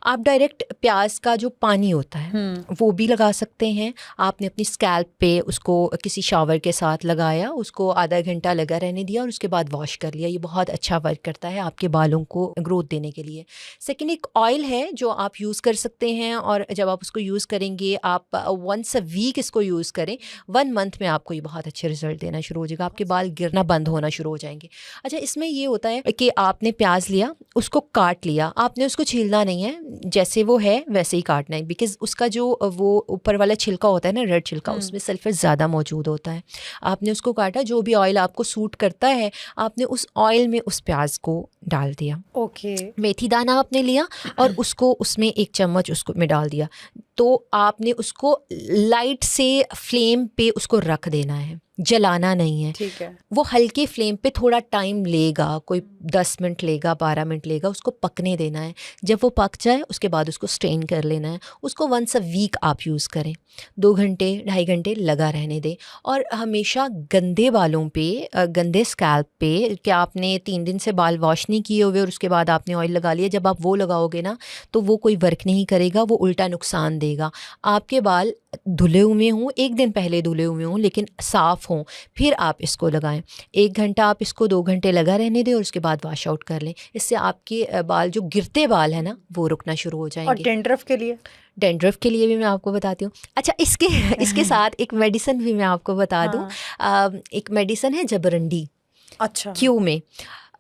आप डायरेक्ट प्याज का जो पानी होता है वो भी लगा सकते हैं। आपने अपनी स्कैल्प पे उसको किसी शावर के साथ लगाया, उसको आधा घंटा लगा रहने दिया और उसके बाद वॉश कर लिया। ये बहुत अच्छा वर्क करता है आपके बालों को ग्रोथ देने के लिए। सेकंड, एक ऑयल है जो आप यूज़ कर सकते हैं, और जब आप उसको यूज़ करेंगे, आप वंस अ वीक इसको यूज़ करें, 1 मंथ में आपको ये बहुत अच्छे रिजल्ट देना शुरू हो जाएगा, आपके बाल गिरना बंद होना शुरू हो जाएंगे। अच्छा, इसमें ये होता है कि आपने प्याज लिया, उसको काट लिया, आपने उसको छीलना नहीं है, जैसे वो है वैसे ही काटना है, बिकॉज़ उसका जो वो ऊपर वाला छिलका होता है ना, रेड छिलका, उसमें सल्फर ज़्यादा मौजूद होता है। आपने उसको काटा, जो भी ऑयल आपको सूट करता है आपने उस ऑयल में उस प्याज को डाल दिया। मेथी दाना आपने लिया और उसको उसमें 1 चम्मच उसको में डाल दिया, तो आपने उसको लाइट से फ्लेम पे उसको रख देना है, जलाना नहीं है। ठीक है। वो हल्के फ्लेम पे थोड़ा टाइम लेगा, कोई 10 मिनट लेगा, 12 मिनट लेगा, उसको पकने देना है। जब वो पक जाए उसके बाद उसको स्ट्रेन कर लेना है। उसको वंस अ वीक आप यूज़ करें, 2 घंटे 2.5 घंटे लगा रहने दें। और हमेशा गंदे बालों पे, गंदे स्कैल्प पे, क्या आपने 3 दिन से बाल वॉश नहीं किए हुए और उसके बाद आपने ऑयल लगा लिया, जब आप वो लगाओगे ना तो वो कोई वर्क नहीं करेगा, वो उल्टा नुकसान देगा। आपके बाल धुले हुए हों, 1 दिन पहले धुले हुए हों लेकिन साफ़ हों, फिर आप इसको लगाएं। 1 घंटा आप इसको 2 घंटे लगा रहने दें और उसके बाद वॉश आउट कर लें। इससे आपके बाल, जो गिरते बाल है ना, वो रुकना शुरू हो जाएंगे। और डैंड्रफ के लिए? डैंड्रफ के लिए भी मैं आपको बताती हूँ। अच्छा, इसके साथ एक मेडिसिन भी मैं आपको बता दूँ। एक मेडिसिन है जबरंडी। अच्छा। क्यों में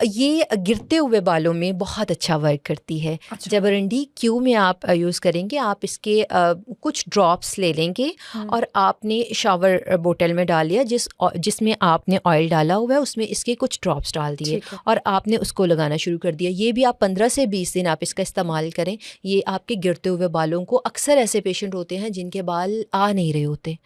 ये गिरते हुए बालों में बहुत अच्छा वर्क करती है। अच्छा। जबरंडी क्यों में आप यूज़ करेंगे, आप इसके कुछ ड्रॉप्स ले लेंगे और आपने शावर बोतल में डाल लिया, जिसमें आपने ऑयल डाला हुआ है, उसमें इसके कुछ ड्रॉप्स डाल दिए और आपने उसको लगाना शुरू कर दिया। ये भी आप 15 से 20 दिन आप इसका इस्तेमाल करें। ये आपके गिरते हुए बालों को, अक्सर ऐसे पेशेंट होते हैं जिनके बाल आ नहीं रहे होते,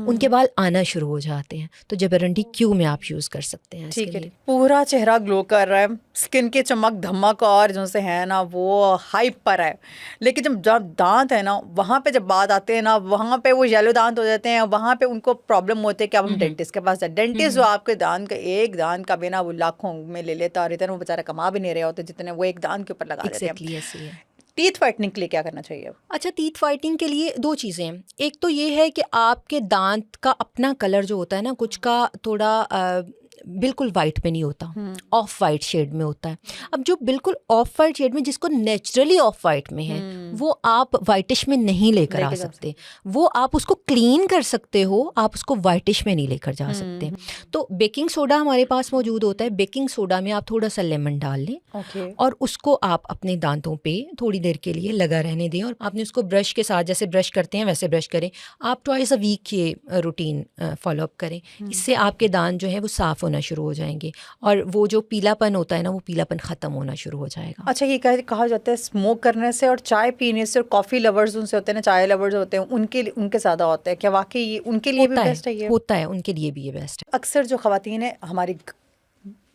उनके बाल आना शुरू हो जाते हैं, तो जबरंडी क्यों में आप यूज़ कर सकते हैं। ठीक है। पूरा चेहरा ग्लो कर रहा है, स्किन के चमक धमक और जो से है ना वो हाइप पर है, लेकिन जब दांत है ना, वहाँ पे जब बात आते हैं ना, वहाँ पे वो येलो दांत हो जाते हैं, वहाँ पे उनको प्रॉब्लम होती है कि अब हम डेंटिस्ट के पास जाए। डेंटिस्ट जो आपके दांत का एक दांत का बिना वो लाखों में ले लेता और इतना वो बेचारा कमा भी नहीं रहे होते जितने वो एक दांत के ऊपर लगा देते हैं। टीथ वाइटनिंग के लिए क्या करना चाहिए? अच्छा, टीथ वाइटनिंग के लिए 2 चीज़ें हैं। एक तो ये है कि आपके दांत का अपना कलर जो होता है ना, कुछ का थोड़ा बिल्कुल वाइट में नहीं होता, ऑफ वाइट शेड में होता है। अब जो बिल्कुल ऑफ वाइट शेड में, जिसको नेचुरली ऑफ वाइट में है, वो आप वाइटिश में नहीं लेकर आ सकते। वो आप उसको क्लीन कर सकते हो, आप उसको वाइटिश में नहीं लेकर जा सकते। तो बेकिंग सोडा हमारे पास मौजूद होता है। बेकिंग सोडा में आप थोड़ा सा लेमन डाल लें और उसको आप अपने दांतों पे थोड़ी देर के लिए लगा रहने दें और आपने उसको ब्रश के साथ, जैसे ब्रश करते हैं वैसे ब्रश करें। आप ट्वाइस अ वीक ये रूटीन फॉलो अप करें। इससे आपके दांत जो है वो साफ़ होना शुरू हो जाएंगे और वो जो पीलापन होता है ना, वो पीलापन ख़त्म होना शुरू हो जाएगा। अच्छा, ये कहा जाता है स्मोक करने से और चाय पीने से और कॉफ़ी लवर्स उनसे होते हैं ना, चाय लवर्स होते हैं, उनके ज़्यादा होता है क्या? वाकई ये उनके लिए भी बेस्ट है? ये होता है, उनके लिए भी ये बेस्ट है। अक्सर जो ख़वातीन है हमारी,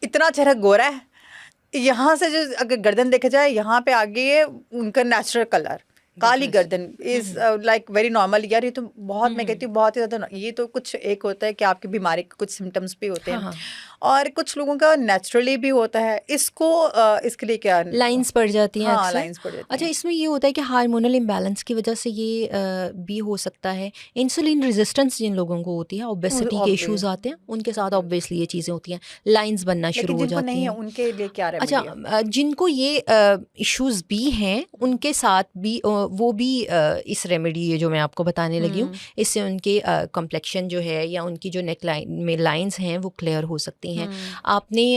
इतना चेहरा गोरा है, यहाँ से जो अगर गर्दन देखा जाए, यहाँ पे आगे है उनका नेचुरल कलर, काली गर्दन इज लाइक वेरी नॉर्मल। यार ये तो बहुत, मैं कहती हूँ बहुत ही ज़्यादा, ये तो कुछ एक होता है कि आपकी बीमारी के कुछ सिम्टम्स भी होते हैं और कुछ लोगों का नेचुरली भी होता है। इसके लिए क्या लाइंस पड़ जाती हैं? हाँ, लाइंस पड़ जाती हैं। अच्छा, इसमें ये होता है कि हार्मोनल इम्बैलेंस की वजह से ये भी हो सकता है। इंसुलिन रेजिस्टेंस जिन लोगों को होती है, ओबेसिटी के इश्यूज आते हैं, उनके साथ ऑब्वियसली ये चीज़ें होती हैं, लाइंस बनना शुरू हो जाती हैं। उनके लिए क्या रेमेडी है? अच्छा, जिनको ये इश्यूज भी हैं, उनके साथ भी वो भी इस रेमेडी ये जो मैं आपको बताने लगी हूँ, इससे उनके कॉम्प्लेक्शन जो है या उनकी जो नेक लाइन में लाइंस हैं वो क्लियर हो सकती हैं। आपने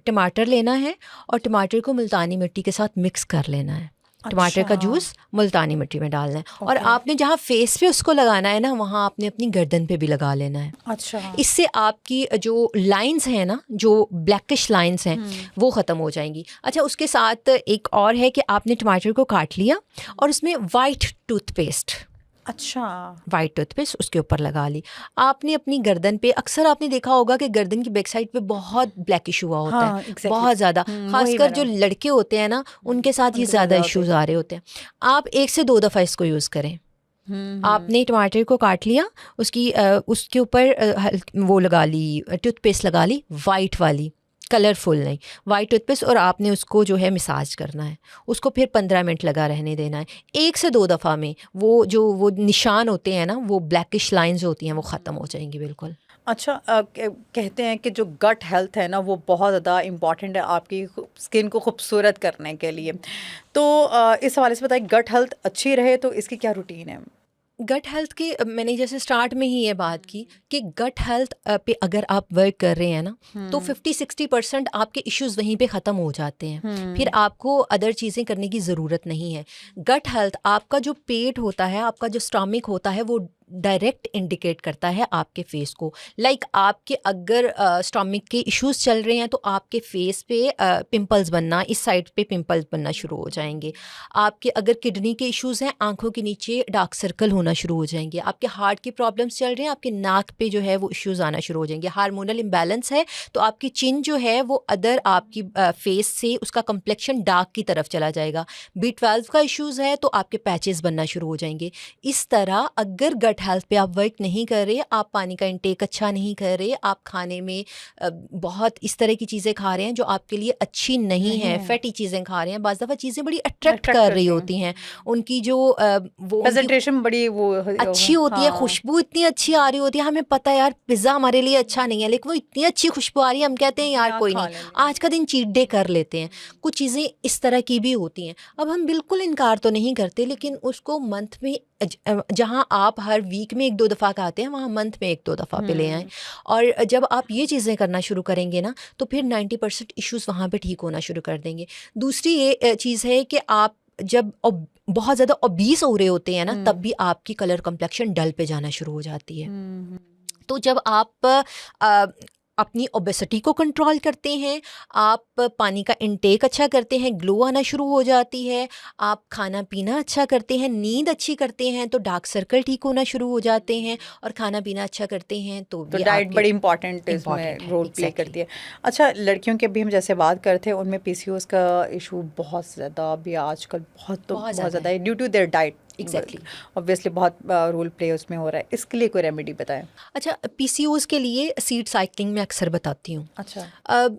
टमाटर लेना है और टमाटर को मुल्तानी मिट्टी के साथ मिक्स कर लेना है। टमाटर का जूस मुल्तानी मिट्टी में डालना है और आपने जहाँ फेस पे उसको लगाना है ना, वहाँ आपने अपनी गर्दन पे भी लगा लेना है। अच्छा, इससे आपकी जो लाइंस हैं ना, जो ब्लैकिश लाइंस हैं, वो ख़त्म हो जाएंगी। अच्छा, उसके साथ एक और है कि आपने टमाटर को काट लिया और उसमें वाइट टूथपेस्ट अच्छा, वाइट टूथपेस्ट उसके ऊपर लगा ली। आपने अपनी गर्दन पे, अक्सर आपने देखा होगा कि गर्दन की बैक साइड पे बहुत ब्लैकिश हुआ होता है, हाँ, एग्ज़ैक्टली। बहुत ज़्यादा, वही खासकर जो मेरा लड़के होते हैं ना उनके साथ ये उनके साथ ज़्यादा ज़्यादा होता इश्यूज़ है। आ रहे होते हैं। आप 1 से 2 दफ़ा इसको यूज़ करें। हुँ। आपने टमाटर को काट लिया, उसके ऊपर वो लगा ली, टूथपेस्ट लगा ली, वाइट वाली, कलरफुल नहीं, वाइट टूथपेस्ट, और आपने उसको जो है मसाज करना है, उसको फिर 15 मिनट लगा रहने देना है। 1 से 2 दफ़ा में वो निशान होते हैं ना, वो ब्लैकिश लाइंस होती हैं, वो ख़त्म हो जाएंगी बिल्कुल। अच्छा, कहते हैं कि जो गट हेल्थ है ना वो बहुत ज़्यादा इम्पॉर्टेंट है आपकी स्किन को खूबसूरत करने के लिए। तो इस हवाले से बताइए, गट हेल्थ अच्छी रहे तो इसकी क्या रूटीन है? गट हेल्थ की मैंने जैसे स्टार्ट में ही ये बात की कि गट हेल्थ पे अगर आप वर्क कर रहे हैं ना, तो 50-60% आपके इश्यूज़ वहीं पे ख़त्म हो जाते हैं। फिर आपको अदर चीज़ें करने की ज़रूरत नहीं है। गट हेल्थ, आपका जो पेट होता है, आपका जो स्टमक होता है, वो डायरेक्ट इंडिकेट करता है आपके फेस को। लाइक आपके अगर स्टमक के इश्यूज़ चल रहे हैं तो आपके फेस पे पिंपल्स बनना, इस साइड पे पिंपल्स बनना शुरू हो जाएंगे। आपके अगर किडनी के इश्यूज़ हैं, आंखों के नीचे डार्क सर्कल होना शुरू हो जाएंगे। आपके हार्ट की प्रॉब्लम्स चल रहे हैं, आपके नाक पे जो है वो इश्यूज़ आना शुरू हो जाएंगे। हार्मोनल इम्बैलेंस है तो आपकी चिन जो है वो अदर आपकी फेस से उसका कम्प्लेक्शन डार्क की तरफ चला जाएगा। B12 का इश्यूज़ है तो आपके पैचेस बनना शुरू हो जाएंगे। इस तरह अगर गट हेल्थ पे आप वर्क नहीं कर रहे, आप पानी का इंटेक अच्छा नहीं कर रहे, आप खाने में बहुत इस तरह की चीज़ें खा रहे हैं जो आपके लिए अच्छी नहीं है, फैटी चीज़ें खा रहे हैं, बाज़ दफ़ा चीज़ें बड़ी अट्रैक्ट अट्रैक्ट कर रही करती हैं। होती हैं, उनकी जो वो उनकी प्रेज़ेंटेशन बड़ी वो अच्छी होती है, हाँ। खुशबू इतनी अच्छी आ रही होती है, हमें पता है यार पिज़्ज़ा हमारे लिए अच्छा नहीं है, लेकिन वो इतनी अच्छी खुशबू आ रही है, हम कहते हैं यार यहाँ कोई खा नहीं, लेंगे। आज का दिन चीट डे कर लेते हैं। कुछ चीज़ें इस तरह की भी होती हैं। अब हम बिल्कुल इनकार तो नहीं करते, लेकिन उसको मंथ में जहाँ आप हर वीक में 1-2 दफ़ा खाते हैं, वहाँ मंथ में 1-2 दफ़ा पे ले आएँ। और जब आप ये चीज़ें करना शुरू करेंगे ना, तो फिर 90% इश्यूज़ वहाँ पे ठीक होना शुरू कर देंगे। दूसरी ये चीज़ है कि आप जब बहुत ज़्यादा ओबीस हो रहे होते हैं ना, तब भी आपकी कलर कम्प्लेक्शन डल पे जाना शुरू हो जाती है। तो जब आप अपनी ओबेसिटी को कंट्रोल करते हैं, आप पानी का इंटेक अच्छा करते हैं, ग्लो आना शुरू हो जाती है, आप खाना पीना अच्छा करते हैं, नींद अच्छी करते हैं, तो डार्क सर्कल ठीक होना शुरू हो जाते हैं, और खाना पीना अच्छा करते हैं तो तो भी डाइट आपके बड़ी इम्पॉर्टेंट इम्पॉर्टेंट इसमें है। रोल प्ले एग्जैक्टली करती है। अच्छा, लड़कियों के भी हम जैसे बात करते हैं उनमें पीसीओएस का इशू बहुत ज़्यादा अभी आजकल बहुत बहुत ज़्यादा ज़्यादा है। है due to their diet. Exactly. Obviously बहुत रोल प्ले उसमें हो रहा है। इसके लिए कोई रेमेडी बताएं। अच्छा, पीसीओएस के लिए सीड साइकिलिंग मैं अक्सर बताती हूँ। अच्छा,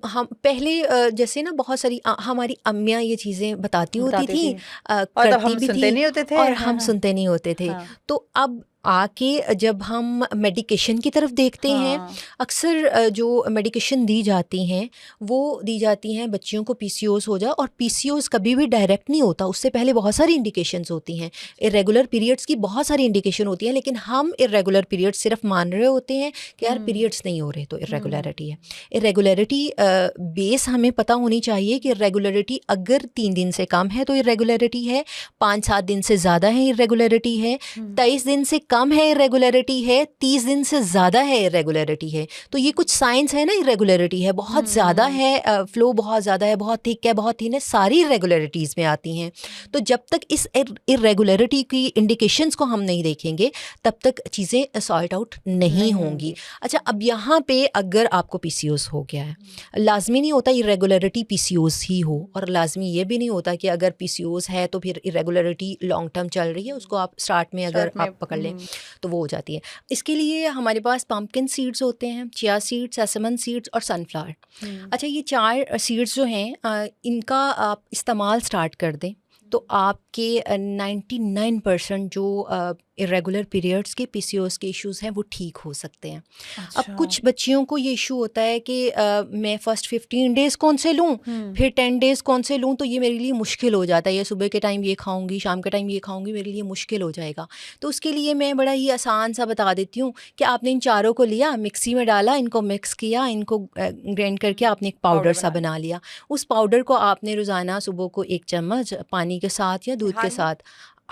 हम पहले जैसे ना बहुत सारी हमारी अम्मियाँ ये चीज़ें बताती होती बताती थी, थी और तब करती हम भी सुनते थी, नहीं होते थे। और हाँ, हम हाँ, सुनते नहीं होते थे। हाँ, तो अब आके जब हम मेडिकेशन की तरफ देखते हैं, हाँ। अक्सर जो मेडिकेशन दी जाती हैं वो दी जाती हैं बच्चियों को पीसीओएस हो जाए, और पीसीओएस कभी भी डायरेक्ट नहीं होता, उससे पहले बहुत सारी इंडिकेशंस होती हैं। इरेगुलर पीरियड्स की बहुत सारी इंडिकेशन होती हैं, लेकिन हम इरेगुलर पीरियड्स सिर्फ मान रहे होते हैं कि यार पीरियड्स नहीं हो रहे तो इरेगुलरिटी है। इरेगुलरिटी बेस हमें पता होनी चाहिए कि इरेगुलरिटी अगर 3 दिन से कम है तो इरेगुलरिटी है, 5-7 दिन से ज़्यादा है इरेगुलरिटी है, 23 दिन से कम है इरेगुलरिटी है, 30 दिन से ज़्यादा है इरेगुलरिटी है। तो ये कुछ साइंस है ना, इरेगुलरिटी है, बहुत ज़्यादा है, फ्लो बहुत ज़्यादा है, बहुत थिक है, बहुत थिन है, सारी इरेगुलरिटीज़ में आती हैं। तो जब तक इस इरेगुलरिटी की इंडिकेशंस को हम नहीं देखेंगे, तब तक चीज़ें सॉर्ट आउट नहीं होंगी। अच्छा, अब यहाँ पे अगर आपको पीसीओएस हो गया है, लाजमी नहीं होता इरेगुलरिटी पीसीओएस ही हो, और लाजमी ये भी नहीं होता कि अगर पीसीओएस है तो फिर इरेगुलरिटी लॉन्ग टर्म चल रही है, उसको आप स्टार्ट में अगर शर्ट में आप पकड़ लें तो वो हो जाती है। इसके लिए हमारे पास पम्पकिन सीड्स होते हैं, चिया सीड्स, सेसमन सीड्स और सनफ्लावर। अच्छा, ये 4 सीड्स जो हैं इनका आप इस्तेमाल स्टार्ट कर दें तो आपके 99% जो इरेगुलर पीरियड्स के पीसीओएस के इश्यूज़ हैं वो ठीक हो सकते हैं। अब अच्छा। कुछ बच्चियों को ये इशू होता है कि मैं फ़र्स्ट 15 डेज़ कौन से लूँ, फिर 10 डेज़ कौन से लूँ, तो ये मेरे लिए मुश्किल हो जाता है। ये सुबह के टाइम ये खाऊंगी, शाम के टाइम ये खाऊंगी, मेरे लिए मुश्किल हो जाएगा। तो उसके लिए मैं बड़ा ही आसान सा बता देती हूँ कि आपने इन चारों को लिया, मिक्सी में डाला, इनको मिक्स किया, इनको ग्राइंड करके आपने एक पाउडर सा बना लिया। उस पाउडर को आपने रोज़ाना सुबह को 1 चम्मच पानी के साथ या दूध के साथ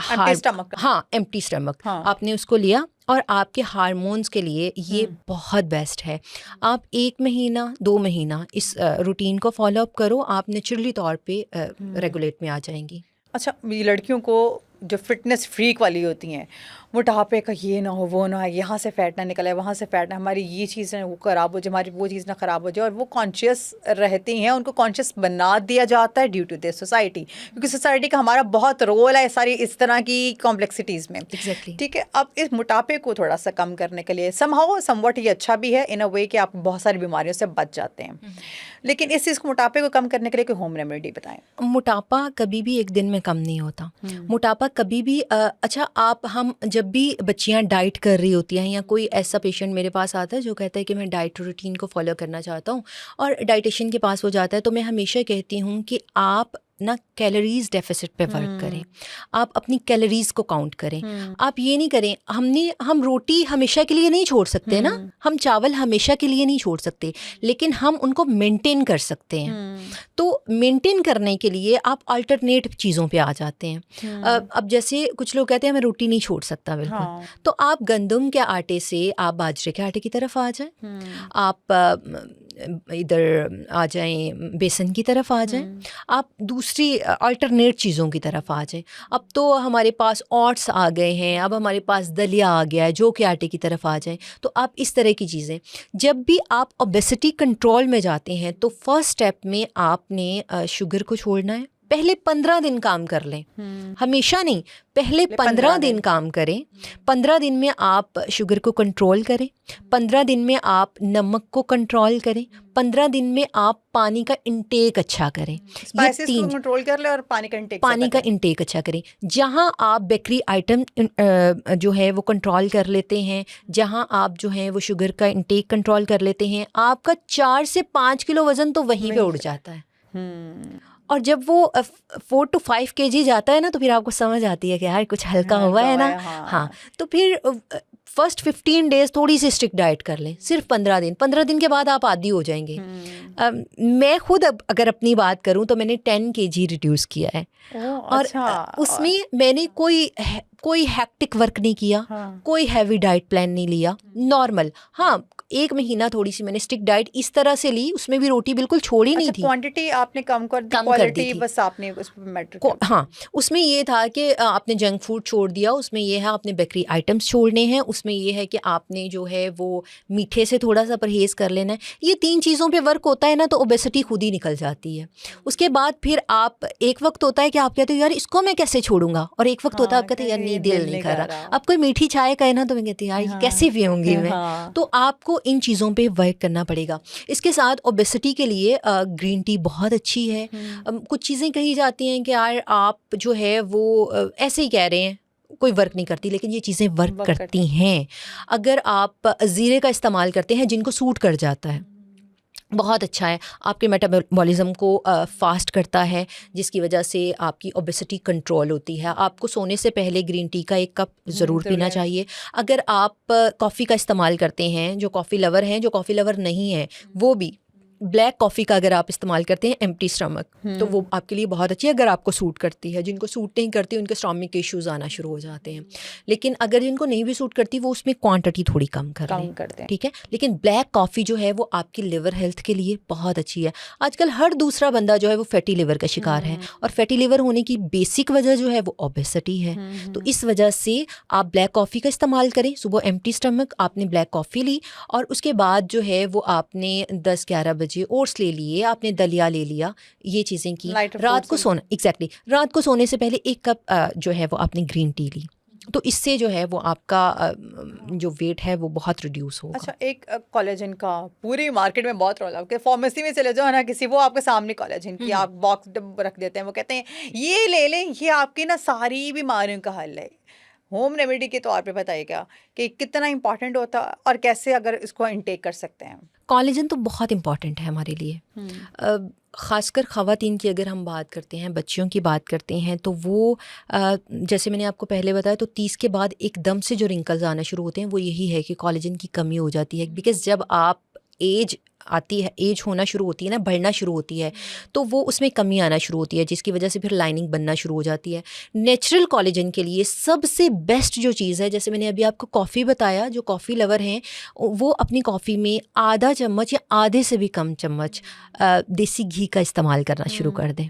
एम्प्टी स्टमक। हाँ, एम्प्टी स्टमक हाँ। आपने उसको लिया, और आपके हार्मोन्स के लिए ये बहुत बेस्ट है। आप 1 महीना 2 महीना इस रूटीन को फॉलो अप करो, आप नेचुरली तौर पे रेगुलेट में आ जाएंगी। अच्छा, ये लड़कियों को जो फिटनेस फ्रीक वाली होती हैं, मोटापे का ये ना हो वो ना हो, यहाँ से फैट ना निकले वहाँ से फैट ना, हमारी ये चीज़ ना वो ख़राब हो जाए, हमारी वो चीज़ ना ख़राब हो जाए, और वो कॉन्शियस रहती हैं, उनको कॉन्शियस बना दिया जाता है ड्यू टू दिस सोसाइटी, क्योंकि सोसाइटी का हमारा बहुत रोल है सारी इस तरह की कॉम्प्लेक्सिटीज़ में। एग्जैक्टली। ठीक है, अब इस मोटापे को थोड़ा सा कम करने के लिए समहाउ समवट ये अच्छा भी है इन अ वे कि आप बहुत सारी बीमारियों से बच जाते हैं, लेकिन इस चीज़ को मोटापे को कम करने के लिए कोई होम रेमेडी बताएं। मोटापा कभी भी एक दिन में कम नहीं होता। मोटापा कभी भी अच्छा, आप हम जब भी बच्चियां डाइट कर रही होती हैं या कोई ऐसा पेशेंट मेरे पास आता है जो कहता है कि मैं डाइट रूटीन को फॉलो करना चाहता हूँ और डाइटिशियन के पास वो जाता है, तो मैं हमेशा कहती हूँ कि आप ना कैलोरीज डेफिसिट पे वर्क करें, आप अपनी कैलोरीज को काउंट करें। आप ये नहीं करें, हम रोटी हमेशा के लिए नहीं छोड़ सकते ना, हम चावल हमेशा के लिए नहीं छोड़ सकते, लेकिन हम उनको मेंटेन कर सकते हैं। तो मेंटेन करने के लिए आप अल्टरनेट चीज़ों पे आ जाते हैं। अब जैसे कुछ लोग कहते हैं मैं रोटी नहीं छोड़ सकता बिल्कुल, तो आप गंदम के आटे से आप बाजरे के आटे की तरफ आ जाएं, आप इधर आ जाएं बेसन की तरफ आ जाएं, आप दूसरी अल्टरनेट चीज़ों की तरफ आ जाएं। अब तो हमारे पास ओट्स आ गए हैं, अब हमारे पास दलिया आ गया है, जो कि आटे की तरफ आ जाएं। तो आप इस तरह की चीज़ें, जब भी आप ओबेसिटी कंट्रोल में जाते हैं तो फर्स्ट स्टेप में आपने शुगर को छोड़ना है। पहले 15 दिन काम कर लें, हमेशा नहीं, पहले 15 दिन काम करें। 15 दिन में आप शुगर को कंट्रोल करें, 15 दिन में आप नमक को कंट्रोल करें, 15 दिन में आप पानी का इंटेक अच्छा करें। ये तीन कंट्रोल कर ले और पानी का इंटेक अच्छा करें। जहां आप बेकरी आइटम जो है वो कंट्रोल कर लेते हैं, जहां आप जो है वो शुगर का इंटेक कंट्रोल कर लेते हैं, आपका 4 से 5 किलो वज़न तो वहीं पे उड़ जाता है। और जब वो 4 to 5 kg जाता है ना, तो फिर आपको समझ आती है कि यार कुछ हल्का हुआ है ना। हाँ, तो फिर फर्स्ट 15 डेज थोड़ी सी स्ट्रिक्ट डाइट कर लें, सिर्फ 15 दिन के बाद आप आदी हो जाएंगे। मैं खुद अगर अपनी बात करूं तो मैंने 10 kg रिड्यूस किया है। और उसमें मैंने कोई हैक्टिक वर्क नहीं किया, कोई हैवी डाइट प्लान नहीं लिया, नॉर्मल। हाँ, 1 महीना थोड़ी सी मैंने स्टिक डाइट इस तरह से ली, उसमें भी रोटी बिल्कुल छोड़ी नहीं थी। क्वांटिटी आपने कम कर दी, बस आपने उस पर मैटर हाँ, उसमें ये था कि आपने जंक फूड छोड़ दिया, उसमें ये है आपने बेकरी आइटम्स छोड़ने हैं, उसमें ये है कि आपने जो है वो मीठे से थोड़ा सा परहेज कर लेना है। ये 3 चीज़ों पे वर्क होता है ना, तो ओबेसिटी खुद ही निकल जाती है। उसके बाद फिर आप, एक वक्त होता है कि आप कहते हो यार इसको मैं कैसे छोड़ूंगा, और एक वक्त होता है आप कहते हो यार नहीं, दिल नहीं कर रहा। अब कोई मीठी चाय कहे ना तो मैं कहती यार ये कैसे पीऊँगी मैं। तो आपको इन चीज़ों पे वर्क करना पड़ेगा। इसके साथ ओबेसिटी के लिए ग्रीन टी बहुत अच्छी है। कुछ चीज़ें कही जाती हैं कि यार आप जो है वो ऐसे ही कह रहे हैं, कोई वर्क नहीं करती, लेकिन ये चीज़ें वर्क करती हैं। अगर आप ज़ीरे का इस्तेमाल करते हैं, जिनको सूट कर जाता है, बहुत अच्छा है, आपके मेटाबॉलिज्म को फास्ट करता है, जिसकी वजह से आपकी ओबेसिटी कंट्रोल होती है। आपको सोने से पहले ग्रीन टी का 1 कप ज़रूर पीना चाहिए। अगर आप कॉफ़ी का इस्तेमाल करते हैं, जो कॉफ़ी लवर हैं, जो कॉफ़ी लवर नहीं है वो भी ब्लैक कॉफ़ी का अगर आप इस्तेमाल करते हैं एम्प्टी स्टमक, तो वो आपके लिए बहुत अच्छी है अगर आपको सूट करती है। जिनको सूट नहीं करती उनके स्टमक के इश्यूज़ आना शुरू हो जाते हैं। लेकिन अगर जिनको नहीं भी सूट करती वो उसमें क्वांटिटी थोड़ी कम करते हैं, ठीक है। लेकिन ब्लैक कॉफ़ी जो है वो आपकी लिवर हेल्थ के लिए बहुत अच्छी है। आजकल हर दूसरा बंदा जो है वो फैटी लिवर का शिकार है, और फैटी लिवर होने की बेसिक वजह जो है वो ओबेसिटी है। तो इस वजह से आप ब्लैक कॉफ़ी का इस्तेमाल करें। सुबह एम्प्टी स्टमक आपने ब्लैक कॉफ़ी ली, और उसके बाद जो है वो आपने 10-11 बजे ओट्स ले लिए, आपने दलिया ले लिया, ये चीज़ें की। रात को सोना, एग्जैक्टली, रात को सोने से पहले 1 कप जो है वो आपने ग्रीन टी ली। तो इससे जो है वो आपका जो वेट है वो बहुत रिड्यूस होगा। अच्छा, एक कोलेजन का पूरी मार्केट में बहुत रोल है। फार्मेसी में चले जाओ ना, किसी वो आपके सामने कोलेजन की आप बॉक्स रख देते हैं, वो कहते हैं ये ले लें, ये आपकी ना सारी बीमारियों का हल है। होम रेमेडी के तौर पे बताइएगा कि कितना इंपॉर्टेंट होता है और कैसे अगर इसको इनटेक कर सकते हैं। कोलेजन तो बहुत इंपॉर्टेंट है हमारे लिए। ख़ासकर ख़वातीन की अगर हम बात करते हैं, बच्चियों की बात करते हैं, तो वो जैसे मैंने आपको पहले बताया, तो 30 के बाद एकदम से जो रिंकल्स आना शुरू होते हैं वो यही है कि कोलेजन की कमी हो जाती है। बिकॉज़ जब आप एज आती है, एज होना शुरू होती है ना, बढ़ना शुरू होती है, तो वो उसमें कमी आना शुरू होती है, जिसकी वजह से फिर लाइनिंग बनना शुरू हो जाती है। नेचुरल कोलेजन के लिए सबसे बेस्ट जो चीज़ है, जैसे मैंने अभी आपको कॉफ़ी बताया, जो कॉफ़ी लवर हैं वो अपनी कॉफ़ी में आधा चम्मच या आधे से भी कम चम्मच देसी घी का इस्तेमाल करना शुरू कर दें।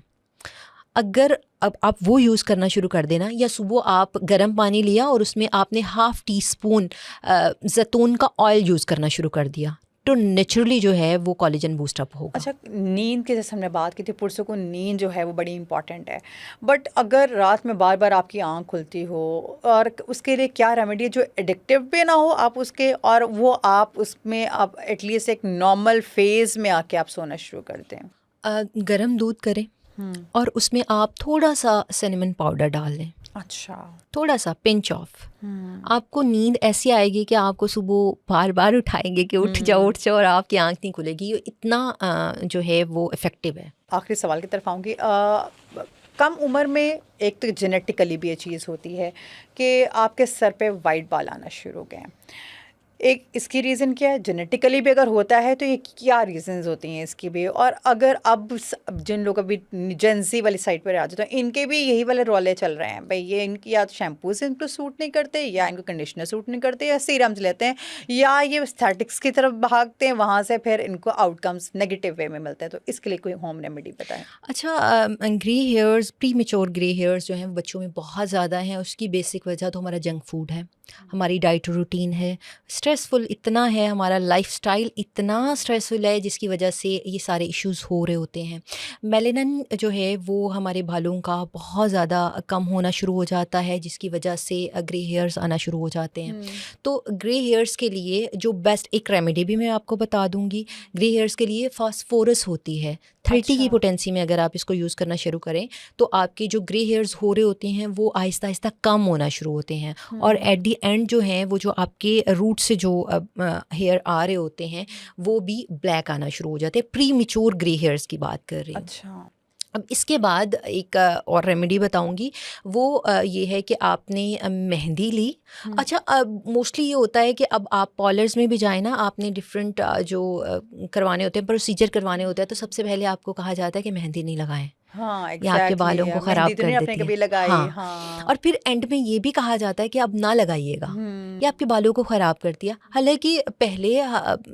अगर अब आप वो यूज़ करना शुरू कर देना, या सुबह आप गर्म पानी लिया और उसमें आपने हाफ़ टी स्पून ज़ैतून का ऑयल यूज़ करना शुरू कर दिया, तो नेचुरली जो है वो कोलेजन बूस्ट अप होगा। अच्छा, नींद की जैसे हमने बात की थी, पुरसुकून नींद जो है वो बड़ी इंपॉर्टेंट है, बट अगर रात में बार बार आपकी आंख खुलती हो, और उसके लिए क्या रेमेडी है जो एडिक्टिव भी ना हो आप उसके, और वो आप उसमें आप एटलीस्ट एक नॉर्मल फेज़ में आके आप सोना शुरू कर दें? गरम दूध करें और उसमें आप थोड़ा सा सिनेमन पाउडर डाल दें, अच्छा, थोड़ा सा पिंच ऑफ। आपको नींद ऐसी आएगी कि आपको सुबह बार बार उठाएंगे कि उठ जाओ उठ जाओ, और आपकी आंख नहीं खुलेगी। ये इतना जो है वो इफ़ेक्टिव है। आखिरी सवाल की तरफ आऊँगी। कम उम्र में एक तो जेनेटिकली भी ये चीज़ होती है कि आपके सर पे वाइट बाल आना शुरू हो गए हैं, एक इसकी रीज़न क्या है? जेनेटिकली भी अगर होता है तो ये क्या रीजंस होती हैं इसकी भी? और अगर अब जिन लोग अभी जेंजी वाली साइड पर आ जाते हैं, इनके भी यही वाले रौले चल रहे हैं भाई, ये इनकी या तो शैम्पू से इनको सूट नहीं करते, या इनको कंडीशनर सूट नहीं करते, या सीरम्स लेते हैं, या ये एस्थेटिक्स की तरफ भागते हैं, वहाँ से फिर इनको आउटकम्स नेगेटिव वे में मिलते हैं। तो इसके लिए कोई होम रेमेडी बताएं। अच्छा, grey hairs, pre mature grey hairs जो हैं वो बच्चों में बहुत ज़्यादा हैं। उसकी बेसिक वजह तो हमारा जंक फूड है, हमारी डाइट रूटीन है, स्ट्रेसफुल इतना है, हमारा लाइफस्टाइल इतना स्ट्रेसफुल है जिसकी वजह से ये सारे इश्यूज़ हो रहे होते हैं। मेलानिन जो है वो हमारे बालों का बहुत ज़्यादा कम होना शुरू हो जाता है, जिसकी वजह से ग्रे हेयर्स आना शुरू हो जाते हैं। तो ग्रे हेयर्स के लिए जो बेस्ट एक रेमेडी भी मैं आपको बता दूंगी। ग्रे हेयर्स के लिए फास्फोरस होती है 30 की पोटेंसी में, अगर आप इसको यूज़ करना शुरू करें तो आपके जो ग्रे हेयर्स हो रहे होते हैं वो आहिस्ता आहिस्ता कम होना शुरू होते हैं, और एट दी एंड जो है वो जो आपके रूट से जो हेयर आ रहे होते हैं वो भी ब्लैक आना शुरू हो जाते हैं। प्री मैच्योर ग्रे हेयर्स की बात कर रही हूँ। अच्छा, अब इसके बाद एक और रेमेडी बताऊंगी, वो ये है कि आपने मेहंदी ली। अच्छा, अब मोस्टली ये होता है कि अब आप पार्लर्स में भी जाए ना, आपने डिफरेंट जो करवाने होते हैं, प्रोसीजर करवाने होते हैं, तो सबसे पहले आपको कहा जाता है कि मेहंदी नहीं लगाएं, हाँ, ये आपके बालों को ख़राब मेहंदी तो कर नहीं आपने देती है। कभी लगाई। हाँ, हाँ, और फिर एंड में ये भी कहा जाता है कि अब ना लगाइएगा, ये आपके बालों को ख़राब कर दिया। हालांकि पहले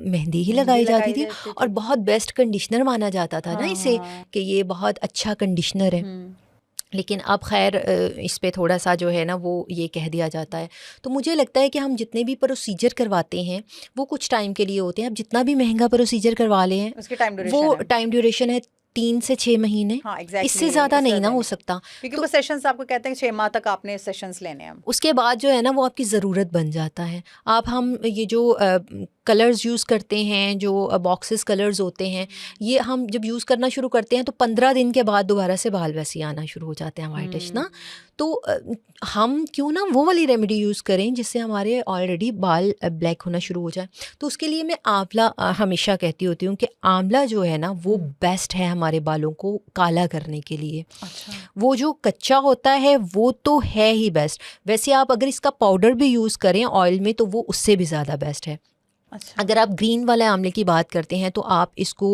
मेहंदी ही लगाई जाती थी, और बहुत बेस्ट कंडीशनर माना जाता था ना इसे, कि ये बहुत अच्छा कंडीशनर है। लेकिन अब खैर इस पे थोड़ा सा जो है ना वो ये कह दिया जाता है। तो मुझे लगता है कि हम जितने भी प्रोसीजर करवाते हैं वो कुछ टाइम के लिए होते हैं। अब जितना भी महंगा प्रोसीजर करवा ले हैं उसकी टाइम ड्यूरेशन वो है। टाइम ड्यूरेशन है 3 से 6 महीने। हाँ, exactly, इससे ज़्यादा नहीं ना हो सकता, क्योंकि वो सेशंस आपको कहते हैं 6 माह तक आपने सेशंस लेने हैं। उसके बाद जो है ना वो आपकी ज़रूरत बन जाता है। आप हम ये जो कलर्स यूज़ करते हैं, जो बॉक्सेस कलर्स होते हैं, ये हम जब यूज़ करना शुरू करते हैं तो 15 दिन के बाद दोबारा से बाल वैसे ही आना शुरू हो जाते हैं वाइटिश ना। तो हम क्यों ना वो वाली रेमेडी यूज़ करें जिससे हमारे ऑलरेडी बाल ब्लैक होना शुरू हो जाए। तो उसके लिए मैं आंवला हमेशा कहती होती हूँ कि आंवला जो है ना वो बेस्ट है हमारे बालों को काला करने के लिए। अच्छा, वो जो कच्चा होता है वो तो है ही बेस्ट, वैसे आप अगर इसका पाउडर भी यूज़ करें ऑयल में तो वो उससे भी ज़्यादा बेस्ट है। अच्छा, अगर आप ग्रीन वाले आंवले की बात करते हैं तो आप इसको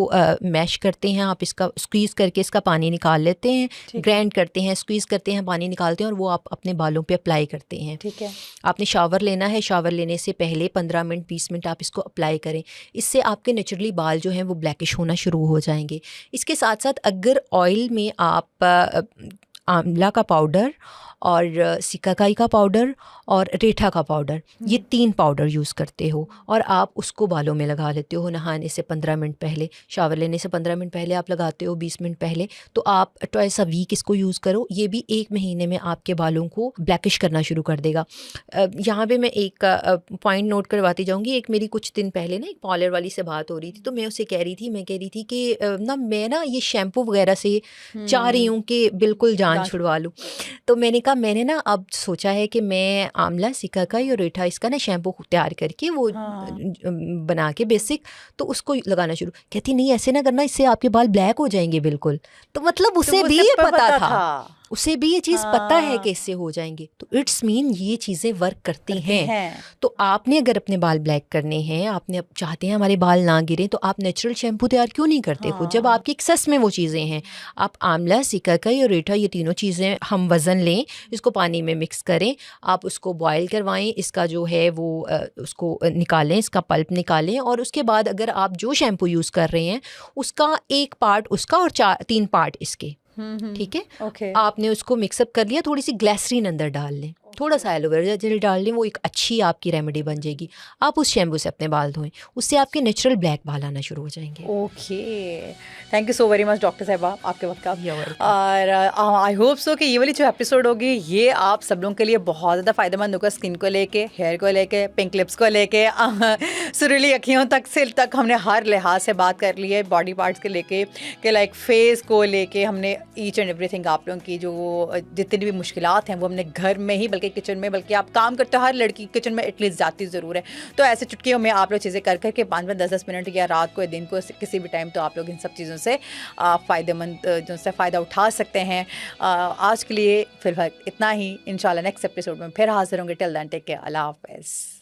मैश करते हैं, आप इसका स्क्वीज़ करके इसका पानी निकाल लेते हैं, ग्राइंड करते हैं, स्क्वीज़ करते हैं, पानी निकालते हैं, और वो आप अपने बालों पे अप्लाई करते हैं। ठीक है। आपने शावर लेना है, शावर लेने से पहले 15 मिनट 20 मिनट आप इसको अप्लाई करें। इससे आपके नेचुरली बाल जो हैं वो ब्लैकिश होना शुरू हो जाएंगे। इसके साथ साथ अगर ऑयल में आप आंवला का पाउडर और सिकाकाई का पाउडर और रेठा का पाउडर, ये 3 पाउडर यूज़ करते हो और आप उसको बालों में लगा लेते हो नहाने से 15 मिनट पहले, शावर लेने से 15 मिनट पहले आप लगाते हो, 20 मिनट पहले। तो आप ट्वाइस अ वीक इसको यूज़ करो, ये भी 1 महीने में आपके बालों को ब्लैकिश करना शुरू कर देगा। यहाँ पे मैं एक पॉइंट नोट करवाती जाऊँगी। एक मेरी कुछ दिन पहले ना एक पार्लर वाली से बात हो रही थी, तो मैं उसे कह रही थी कि मैं ना ये शैम्पू वगैरह से चाह रही हूँ कि बिल्कुल जान छुड़वा लूँ। तो मैंने ना अब सोचा है कि मैं आंवला, सिकाकाई और रेठा इसका ना शैम्पू तैयार करके वो बना के बेसिक, तो उसको लगाना शुरू। कहती नहीं ऐसे ना करना, इससे आपके बाल ब्लैक हो जाएंगे बिल्कुल। तो मतलब उसे भी ये पता था, उसे भी ये चीज़ पता है कि इससे हो जाएंगे। तो इट्स मीन ये चीज़ें वर्क करती हैं। तो आपने अगर अपने बाल ब्लैक करने हैं, आपने चाहते हैं हमारे बाल ना गिरें, तो आप नेचुरल शैम्पू तैयार क्यों नहीं करते खुद, जब आपकी एक्सेस में वो चीज़ें हैं। आप आंवला, सिकाकाई और रेठा ये तीनों चीज़ें हम वज़न लें, इसको पानी में मिक्स करें, आप उसको बॉयल करवाएं, इसका जो है वो उसको निकालें, इसका पल्प निकालें, और उसके बाद अगर आप जो शैम्पू यूज़ कर रहे हैं उसका 1 पार्ट उसका और 3 पार्ट इसके, ठीक है, ओके आपने उसको मिक्सअप कर लिया, थोड़ी सी ग्लिसरीन अंदर डाल लें, थोड़ा सा एलोवेरा जेल डाल लें, वो एक अच्छी आपकी रेमेडी बन जाएगी। आप उस शैम्पू से अपने बाल धोएं, उससे आपके नेचुरल ब्लैक बाल आना शुरू हो जाएंगे। Okay, thank you so very much doctor साहिबा, आपके वक्त का। You're welcome. और आई होप सो कि ये वाली जो एपिसोड होगी ये आप सब लोगों के लिए बहुत ज़्यादा फ़ायदेमंद होगा, स्किन को लेके, हेयर को लेके, पिंक लिप्स को लेके, सुरीली अखियों तक, सिर तक, हमने हर लिहाज से बात कर ली है, बॉडी पार्ट्स के लेके, कि लाइक फेस को लेके हमने ईच एंड एवरीथिंग आप लोगों की जो जितनी भी मुश्किलात हैं वो हमने घर में ही, बल्कि किचन में, बल्कि आप काम करते हो, हर लड़की किचन में एटलीस्ट जाती ज़रूर है, तो ऐसे चुटकियों में आप लोग चीज़ें कर करके 5-5 10-10 मिनट या रात को या दिन को किसी भी टाइम, तो आप लोग इन सब चीज़ों से फ़ायदेमंद जो से फ़ायदा उठा सकते हैं। आज के लिए फिलहाल इतना ही, इंशाल्लाह नेक्स्ट एपिसोड में फिर हाजिर होंगे। टिल देन टेक केयर, अल्लाह हाफ़िज़।